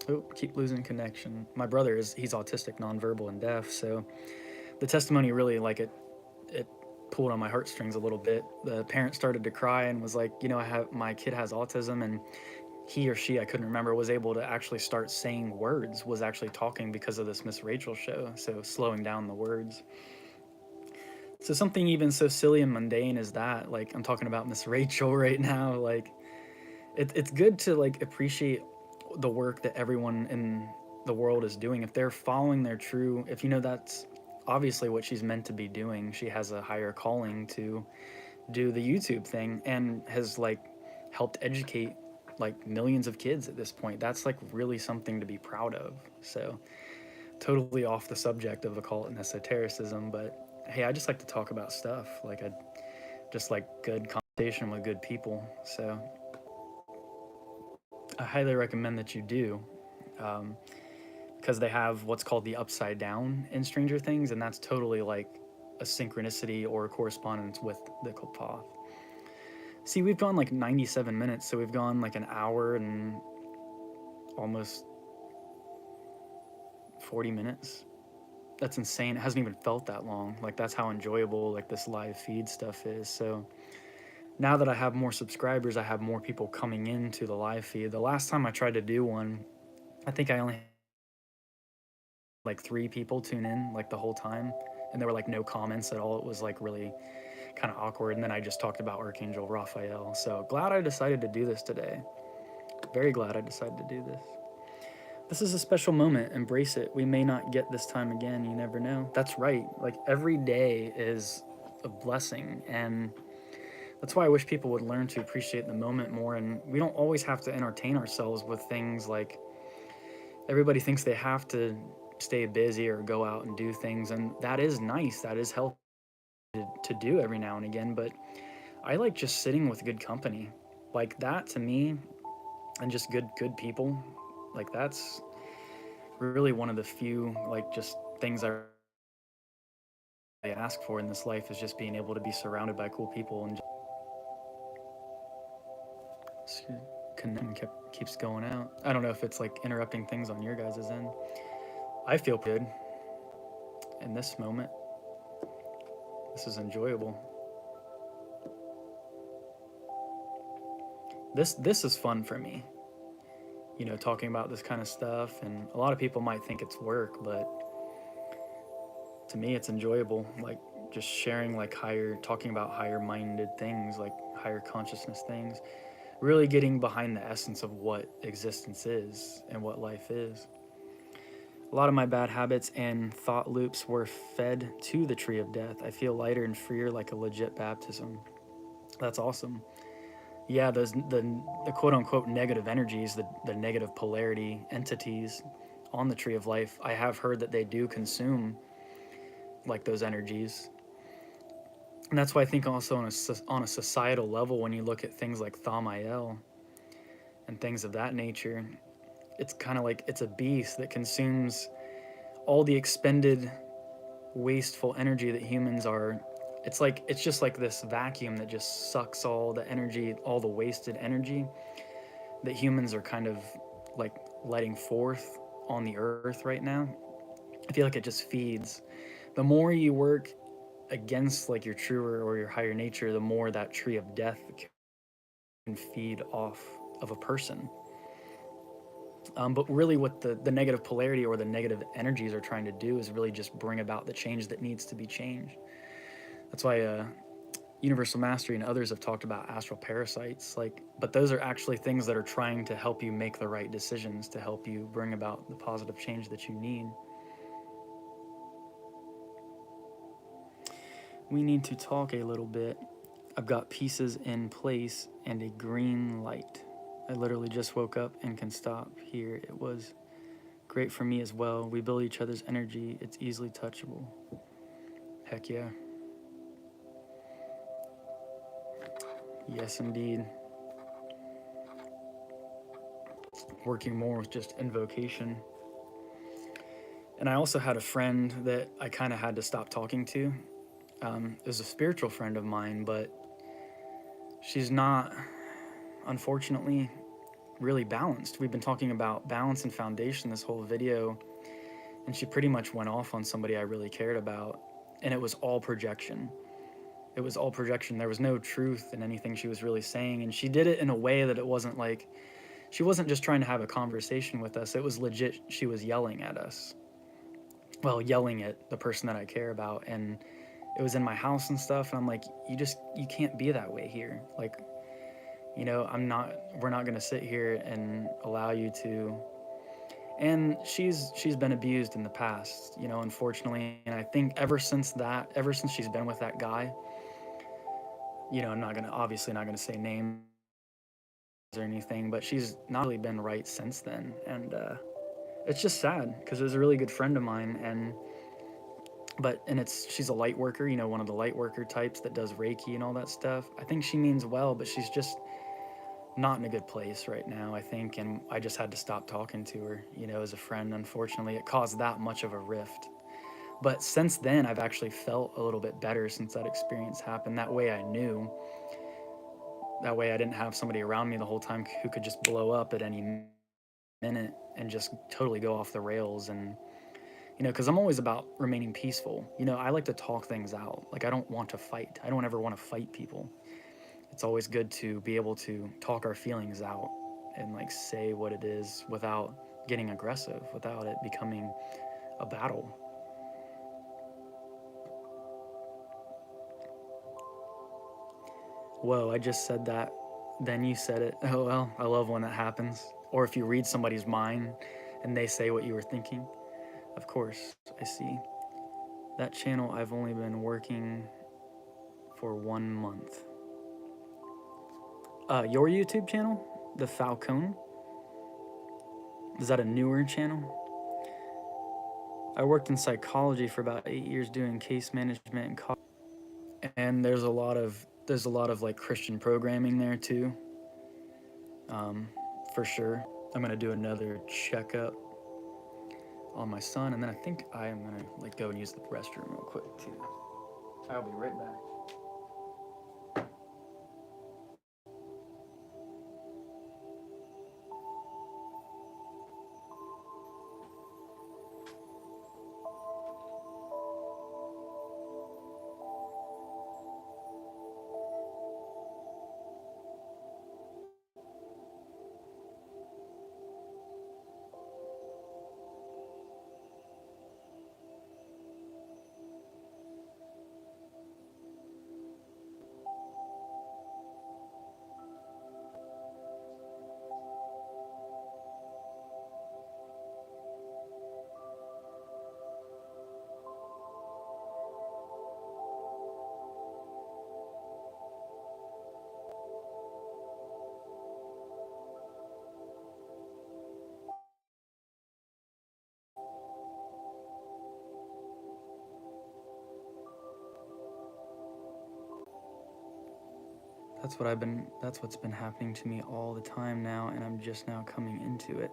Oh, keep losing connection. My brother he's autistic, nonverbal, and deaf, so the testimony really like it pulled on my heartstrings a little bit. The parent started to cry and was like, I have my kid has autism, and he or she, I couldn't remember, was able to actually start saying words, was actually talking because of this Miss Rachel show, so slowing down the words. So something even so silly and mundane as that, like I'm talking about Miss Rachel right now, like it's good to like appreciate the work that everyone in the world is doing. If they're following their true, if that's obviously what she's meant to be doing, she has a higher calling to do the YouTube thing and has like helped educate like millions of kids at this point. That's like really something to be proud of. So totally off the subject of occult and esotericism, but hey, I just like to talk about stuff. Like I just like good conversation with good people. So I highly recommend that you do, because they have what's called the upside down in Stranger Things, and that's totally like a synchronicity or a correspondence with the Qliphoth. See, we've gone like 97 minutes, so we've gone like an hour and almost 40 minutes. That's insane. It hasn't even felt that long. Like that's how enjoyable like this live feed stuff is. So now that I have more subscribers, I have more people coming into the live feed. The last time I tried to do one, I think I only had like 3 people tune in like the whole time, and there were like no comments at all. It was like really kind of awkward, and then I just talked about Archangel Raphael. So glad I decided to do this today. Very glad I decided to do this. This is a special moment. Embrace it. We may not get this time again. You never know. That's right. Like every day is a blessing, and that's why I wish people would learn to appreciate the moment more. And we don't always have to entertain ourselves with things like everybody thinks they have to stay busy or go out and do things, and that is nice. That is healthy to do every now and again. But I like just sitting with good company, like that to me, and just good people. Like that's really one of the few like just things I ask for in this life is just being able to be surrounded by cool people and just keeps going out. I don't know if it's like interrupting things on your guys' end. I feel good in this moment. This is enjoyable. This is fun for me. Talking about this kind of stuff, and a lot of people might think it's work, but to me it's enjoyable. Like just sharing like talking about higher minded things, like higher consciousness things, really getting behind the essence of what existence is and what life is. A lot of my bad habits and thought loops were fed to the tree of death. I feel lighter and freer, like a legit baptism. That's awesome. Yeah, the quote unquote negative energies, the negative polarity entities on the tree of life, I have heard that they do consume like those energies. And that's why I think also on a societal level, when you look at things like Thamiel and things of that nature, it's kind of like it's a beast that consumes all the expended wasteful energy that humans are. It's just like this vacuum that just sucks all the energy, all the wasted energy that humans are kind of like letting forth on the earth right now. I feel like it just feeds. The more you work against like your truer or your higher nature, the more that tree of death can feed off of a person. But really what the negative polarity or the negative energies are trying to do is really just bring about the change that needs to be changed. That's why Universal Mastery and others have talked about astral parasites, but those are actually things that are trying to help you make the right decisions, to help you bring about the positive change that you need. We need to talk a little bit. I've got pieces in place and a green light. I literally just woke up and can stop here. It was great for me as well. We build each other's energy. It's easily touchable. Heck yeah. Yes, indeed. Working more with just invocation. And I also had a friend that I kind of had to stop talking to. It was a spiritual friend of mine, but she's not, unfortunately, really balanced. We've been talking about balance and foundation this whole video, and she pretty much went off on somebody I really cared about, and it was all projection. It was all projection. There was no truth in anything she was really saying, and she did it in a way that it wasn't like, she wasn't just trying to have a conversation with us. It was legit. She was yelling at us. Well, yelling at the person that I care about, and it was in my house and stuff, and I'm like, you can't be that way here. Like, you know, we're not gonna sit here and allow you to. And she's been abused in the past, you know, unfortunately, and I think ever since she's been with that guy, you know, I'm obviously not gonna say names or anything, but she's not really been right since then, and it's just sad because it was a really good friend of mine, and she's a light worker, you know, one of the light worker types that does Reiki and all that stuff. I think she means well, but she's just not in a good place right now, I think, and I just had to stop talking to her, you know, as a friend. Unfortunately, it caused that much of a rift. But since then, I've actually felt a little bit better since that experience happened. That way I knew. That way I didn't have somebody around me the whole time who could just blow up at any minute and just totally go off the rails. And, you know, because I'm always about remaining peaceful. You know, I like to talk things out. Like, I don't want to fight. I don't ever want to fight people. It's always good to be able to talk our feelings out and, like, say what it is without getting aggressive, without it becoming a battle. Whoa, I just said that. Then you said it. Oh, well, I love when that happens. Or if you read somebody's mind and they say what you were thinking. Of course, I see. That channel, I've only been working for 1 month. Your YouTube channel? The Falcone? Is that a newer channel? I worked in psychology for about 8 years doing case management and there's a lot of like Christian programming there too. For sure. I'm gonna do another checkup on my son, and then I think I am gonna like go and use the restroom real quick too. I'll be right back. That's what's been happening to me all the time now, and I'm just now coming into it.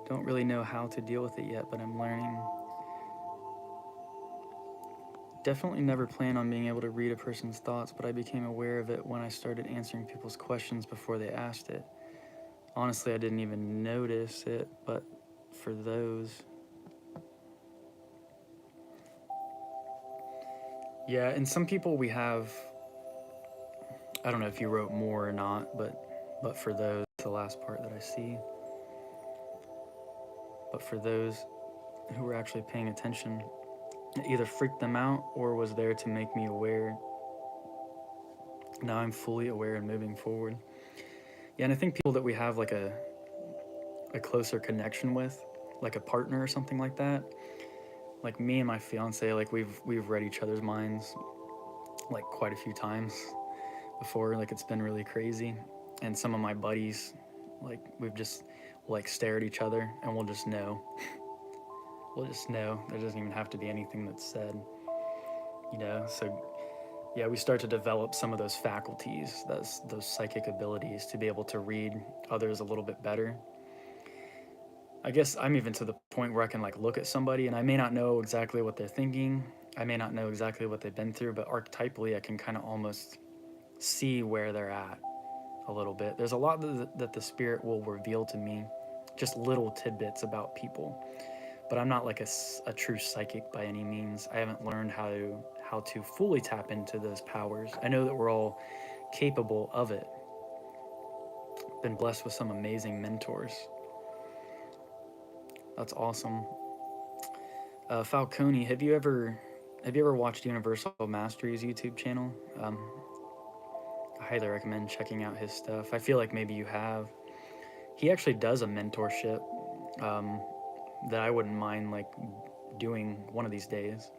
Don't really know how to deal with it yet, but I'm learning. Definitely never planned on being able to read a person's thoughts, but I became aware of it when I started answering people's questions before they asked it. Honestly, I didn't even notice it, but for those... Yeah, and some people we have... I don't know if you wrote more or not, but for those, the last part that I see. But for those who were actually paying attention, it either freaked them out or was there to make me aware. Now I'm fully aware and moving forward. Yeah, and I think people that we have like a closer connection with, like a partner or something like that, like me and my fiance, like we've read each other's minds like quite a few times before. Like, it's been really crazy. And some of my buddies, like, we've just like stare at each other and we'll just know. We'll just know. There doesn't even have to be anything that's said, you know? So yeah, we start to develop some of those faculties, those psychic abilities to be able to read others a little bit better. I guess I'm even to the point where I can like look at somebody and I may not know exactly what they're thinking. I may not know exactly what they've been through, but archetypally I can kind of almost see where they're at a little bit. There's a lot that the Spirit will reveal to me, just little tidbits about people. But I'm not like a true psychic by any means. I haven't learned how to fully tap into those powers. I know that we're all capable of it. Been blessed with some amazing mentors. That's awesome. Falcone, have you ever watched Universal Mastery's YouTube channel? I highly recommend checking out his stuff. I feel like maybe you have. He actually does a mentorship that I wouldn't mind like doing one of these days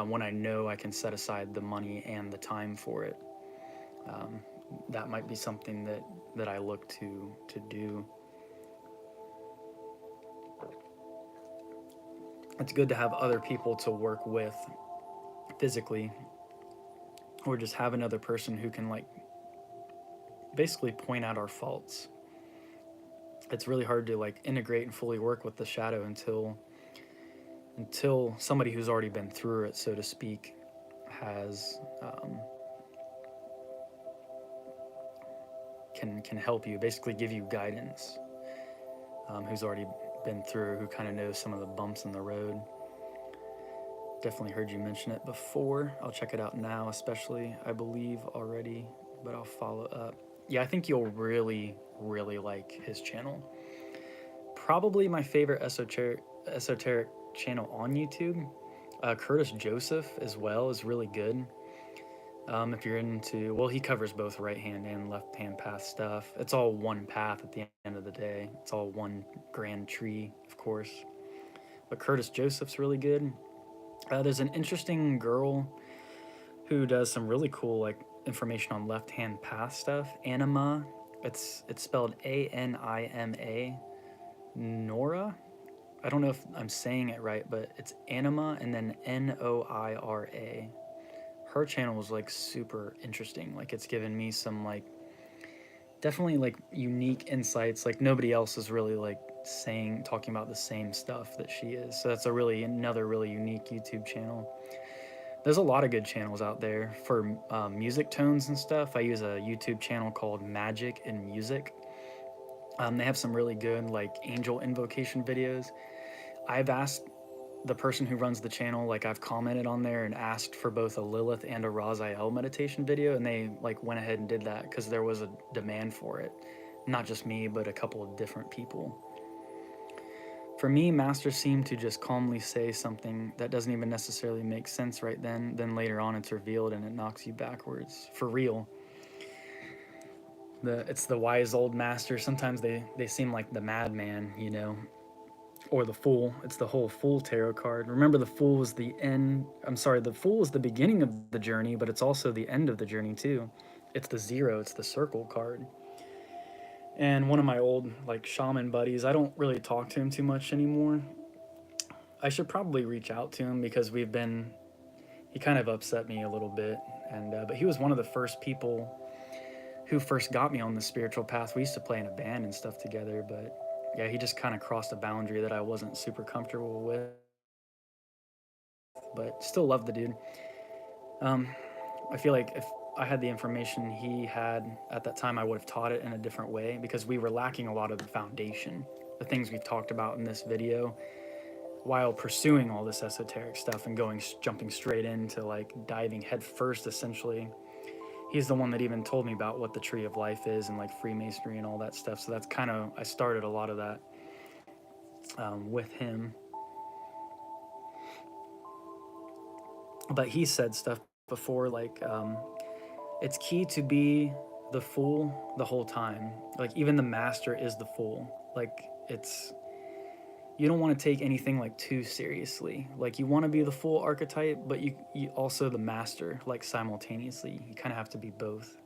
when I know I can set aside the money and the time for it. That might be something that I look to do. It's good to have other people to work with physically, or just have another person who can like basically point out our faults. It's really hard to like integrate and fully work with the shadow until somebody who's already been through it, so to speak, has can help you, basically give you guidance, who's already been through, who kind of knows some of the bumps in the road. Definitely heard you mention it before. I'll check it out now, especially, I believe already, but I'll follow up. Yeah, I think you'll really, really like his channel. Probably my favorite esoteric channel on YouTube. Curtis Joseph as well is really good. If you're into, well, he covers both right hand and left hand path stuff. It's all one path at the end of the day. It's all one grand tree, of course. But Curtis Joseph's really good. There's an interesting girl who does some really cool like information on left hand path stuff. Anima, it's spelled Anima. Nora. I don't know if I'm saying it right, but it's Anima and then Noira. Her channel is like super interesting. Like it's given me some like definitely like unique insights. Like nobody else is really like talking about the same stuff that she is. So that's another really unique YouTube channel. There's a lot of good channels out there for music tones and stuff. I use a YouTube channel called Magic and Music. They have some really good like angel invocation videos. I've asked the person who runs the channel, like I've commented on there and asked for both a Lilith and a Raziel meditation video, and they like went ahead and did that because there was a demand for it. Not just me, but a couple of different people. For me, masters seem to just calmly say something that doesn't even necessarily make sense right then later on it's revealed and it knocks you backwards. For real. It's the wise old master. Sometimes they seem like the madman, you know, or the fool. It's the whole Fool tarot card. Remember, the Fool was the Fool is the beginning of the journey, but it's also the end of the journey too. It's the zero, it's the circle card. And one of my old like shaman buddies, I don't really talk to him too much anymore. I should probably reach out to him because he kind of upset me a little bit. And but he was one of the first people who first got me on the spiritual path. We used to play in a band and stuff together, but yeah, he just kind of crossed a boundary that I wasn't super comfortable with, but still love the dude. I feel like if I had the information he had at that time, I would have taught it in a different way because we were lacking a lot of the foundation, the things we've talked about in this video, while pursuing all this esoteric stuff and jumping straight into like diving head first, essentially. He's the one that even told me about what the Tree of Life is and like Freemasonry and all that stuff. So that's kind of, I started a lot of that with him. But he said stuff before like, it's key to be the fool the whole time. Like even the master is the fool. Like you don't want to take anything like too seriously. Like you want to be the fool archetype, but you also the master, like simultaneously. You kind of have to be both.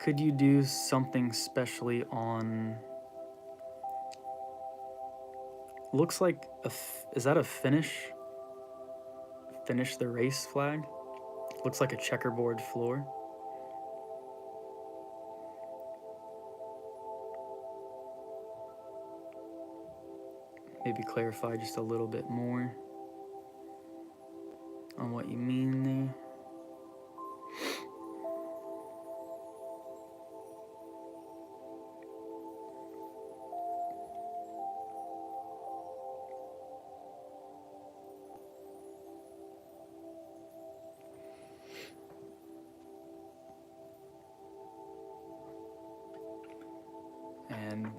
Could you do something specially on, looks like is that a finish the race flag? Looks like a checkerboard floor. Maybe clarify just a little bit more on what you mean there.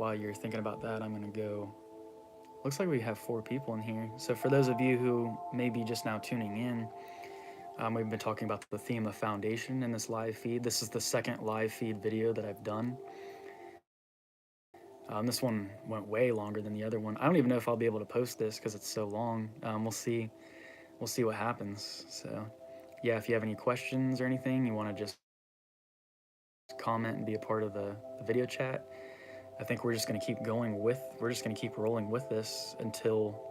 while you're thinking about that, I'm going to go. Looks like we have 4 people in here. So for those of you who may be just now tuning in, we've been talking about the theme of foundation in this live feed. This is the second live feed video that I've done. This one went way longer than the other one. I don't even know if I'll be able to post this because it's so long. We'll see. We'll see what happens. So yeah, if you have any questions or anything, you want to just comment and be a part of the video chat. I think we're just going to keep rolling with this until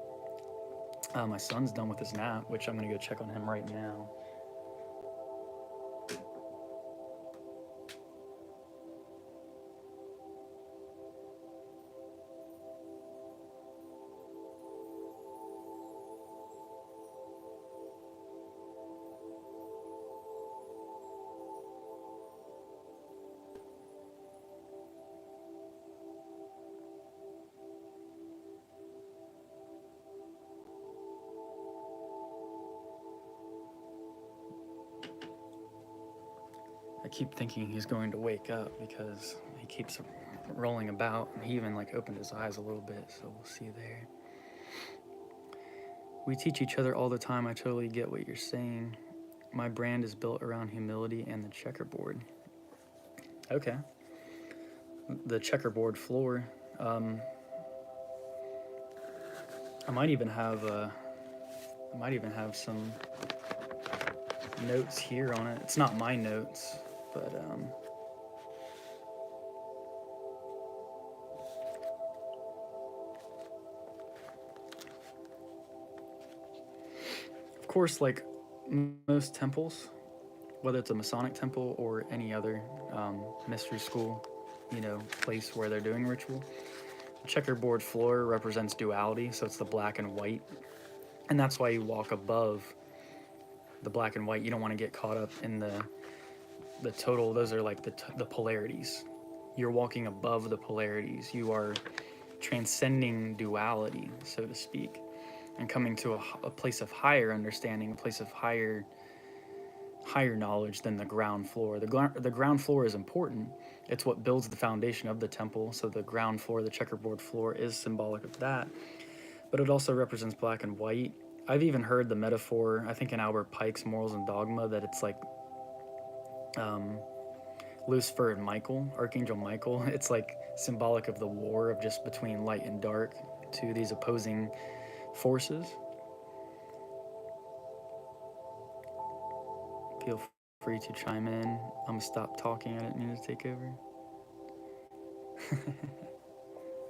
my son's done with his nap, which I'm going to go check on him right now. I keep thinking he's going to wake up because he keeps rolling about, and he even like opened his eyes a little bit, so we'll see there. We teach each other all the time. I totally get what you're saying. My brand is built around humility and the checkerboard. Okay. The checkerboard floor. I might even have some notes here on it. It's not my notes, but of course, like most temples, whether it's a Masonic temple or any other mystery school, place where they're doing ritual, the checkerboard floor represents duality, so it's the black and white, and that's why you walk above the black and white. You don't want to get caught up in the total. Those are like the polarities. You're walking above the polarities. You are transcending duality, so to speak, and coming to a place of higher understanding, a place of higher knowledge than the ground floor. The ground floor is important. It's what builds the foundation of the temple, so the ground floor, the checkerboard floor, is symbolic of that, but it also represents black and white. I've even heard the metaphor, I think in Albert Pike's Morals and Dogma, that it's like Lucifer and Michael, Archangel Michael. It's like symbolic of the war of just between light and dark, to these opposing forces. Feel free to chime in. I'm gonna stop talking. I didn't mean to take over.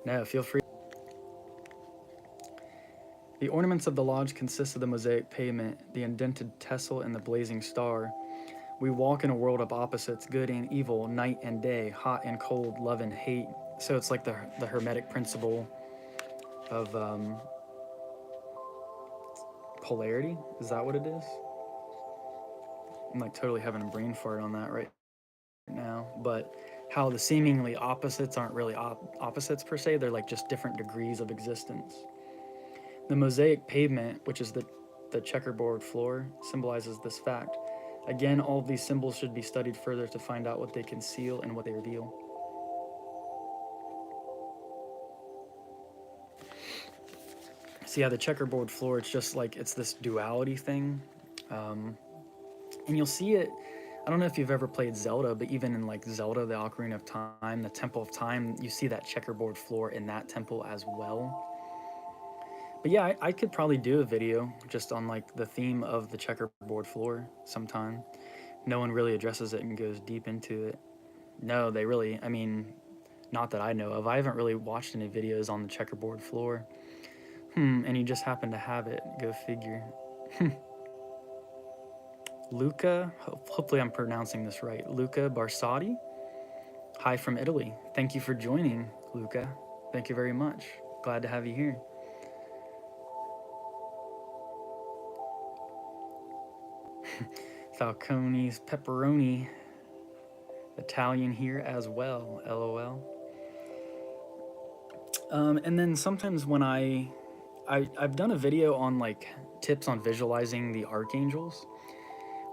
No, feel free. The ornaments of the lodge consist of the mosaic pavement, the indented tessel, and the blazing star. We walk in a world of opposites, good and evil, night and day, hot and cold, love and hate. So it's like the Hermetic principle of polarity. Is that what it is? I'm like totally having a brain fart on that right now. But how the seemingly opposites aren't really opposites per se. They're like just different degrees of existence. The mosaic pavement, which is the checkerboard floor, symbolizes this fact. Again, all of these symbols should be studied further to find out what they conceal and what they reveal. So yeah, the checkerboard floor, it's just like, it's this duality thing. And you'll see it, I don't know if you've ever played Zelda, but even in like Zelda, the Ocarina of Time, the Temple of Time, you see that checkerboard floor in that temple as well. But yeah, I could probably do a video just on like the theme of the checkerboard floor sometime. No one really addresses it and goes deep into it. No, they really, I mean, not that I know of. I haven't really watched any videos on the checkerboard floor. And you just happen to have it. Go figure. Luca, hopefully I'm pronouncing this right. Luca Barsati. Hi from Italy. Thank you for joining, Luca. Thank you very much. Glad to have you here. Falcone's pepperoni, Italian here as well, LOL. And then sometimes when I've done a video on like tips on visualizing the archangels.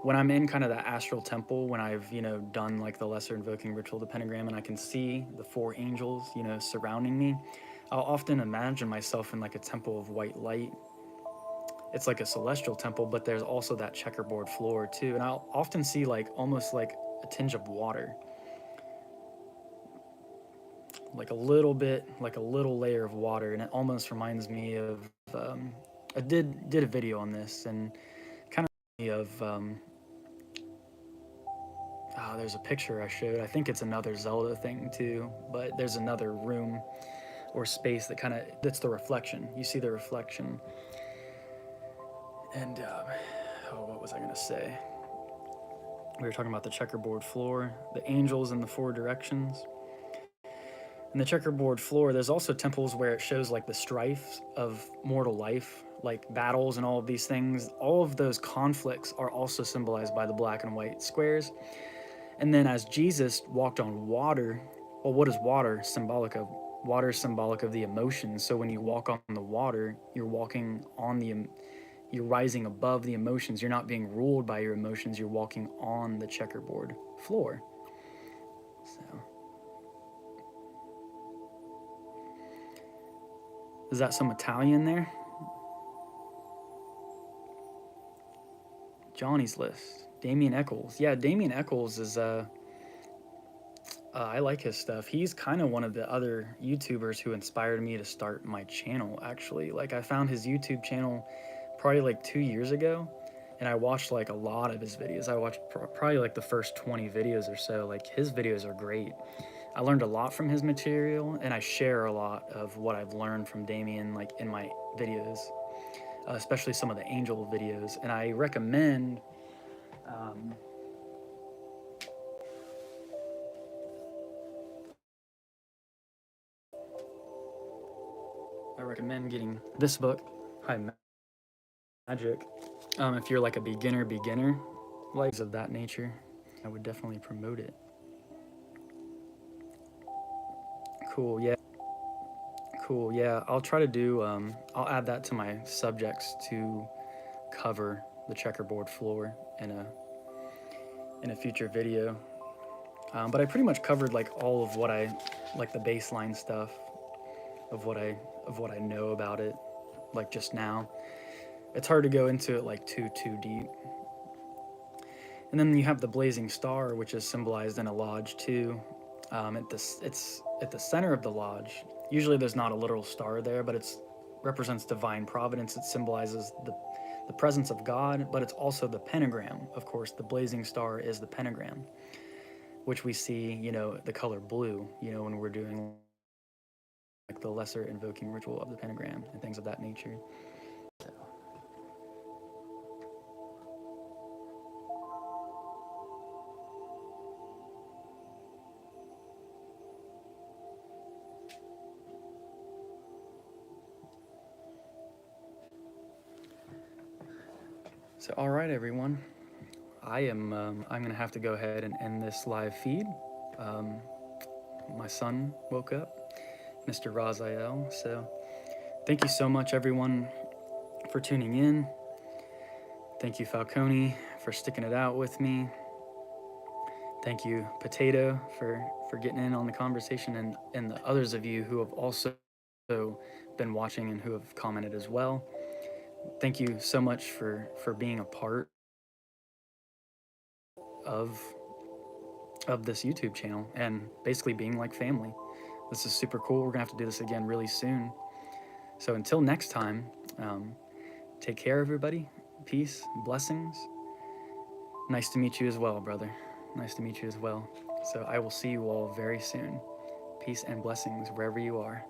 when I'm in kind of the astral temple, when I've, done like the lesser invoking ritual, the pentagram, and I can see the four angels, surrounding me, I'll often imagine myself in like a temple of white light. It's like a celestial temple, but there's also that checkerboard floor too. And I'll often see like almost like a tinge of water, like a little bit, like a little layer of water. And it almost reminds me of, I did a video on this and kind of, there's a picture I showed. I think it's another Zelda thing too, but there's another room or space that that's the reflection. You see the reflection. And, what was I going to say? We were talking about the checkerboard floor, the angels in the four directions. In the checkerboard floor, there's also temples where it shows like the strife of mortal life, like battles and all of these things. All of those conflicts are also symbolized by the black and white squares. And then as Jesus walked on water, well, what is water symbolic of? Water is symbolic of the emotions. So when you walk on the water, you're walking on you're rising above the emotions. You're not being ruled by your emotions. You're walking on the checkerboard floor. So, is that some Italian there? Johnny's List. Damien Eccles. Yeah, Damien Eccles is, I like his stuff. He's kind of one of the other YouTubers who inspired me to start my channel, actually. Like, I found his YouTube channel probably like 2 years ago, and I watched like a lot of his videos. I watched probably like the first 20 videos or so. Like, his videos are great. I learned a lot from his material, and I share a lot of what I've learned from Damien, like in my videos, especially some of the angel videos. And I recommend, getting this book, High Magic. If you're like a beginner, like of that nature, I would definitely promote it. Cool, yeah. I'll try to do, I'll add that to my subjects to cover the checkerboard floor in a future video. But I pretty much covered like all of what like the baseline stuff of what I know about it, like just now. It's hard to go into it like too deep. And then you have the blazing star, which is symbolized in a lodge too. It's at the center of the lodge. Usually there's not a literal star there, but it represents divine providence. It symbolizes the presence of God, but it's also the pentagram. Of course, the blazing star is the pentagram, which we see, the color blue, when we're doing like the lesser invoking ritual of the pentagram and things of that nature. So, all right, everyone. I'm gonna have to go ahead and end this live feed. My son woke up, Mr. Raziel. So, thank you so much, everyone, for tuning in. Thank you, Falcone, for sticking it out with me. Thank you, Potato, for getting in on the conversation, and the others of you who have also been watching and who have commented as well. Thank you so much for being a part of this YouTube channel and basically being like family. This is super cool. We're gonna have to do this again really soon. So until next time, take care, everybody. Peace, blessings. Nice to meet you as well, brother. Nice to meet you as well. So I will see you all very soon. Peace and blessings wherever you are.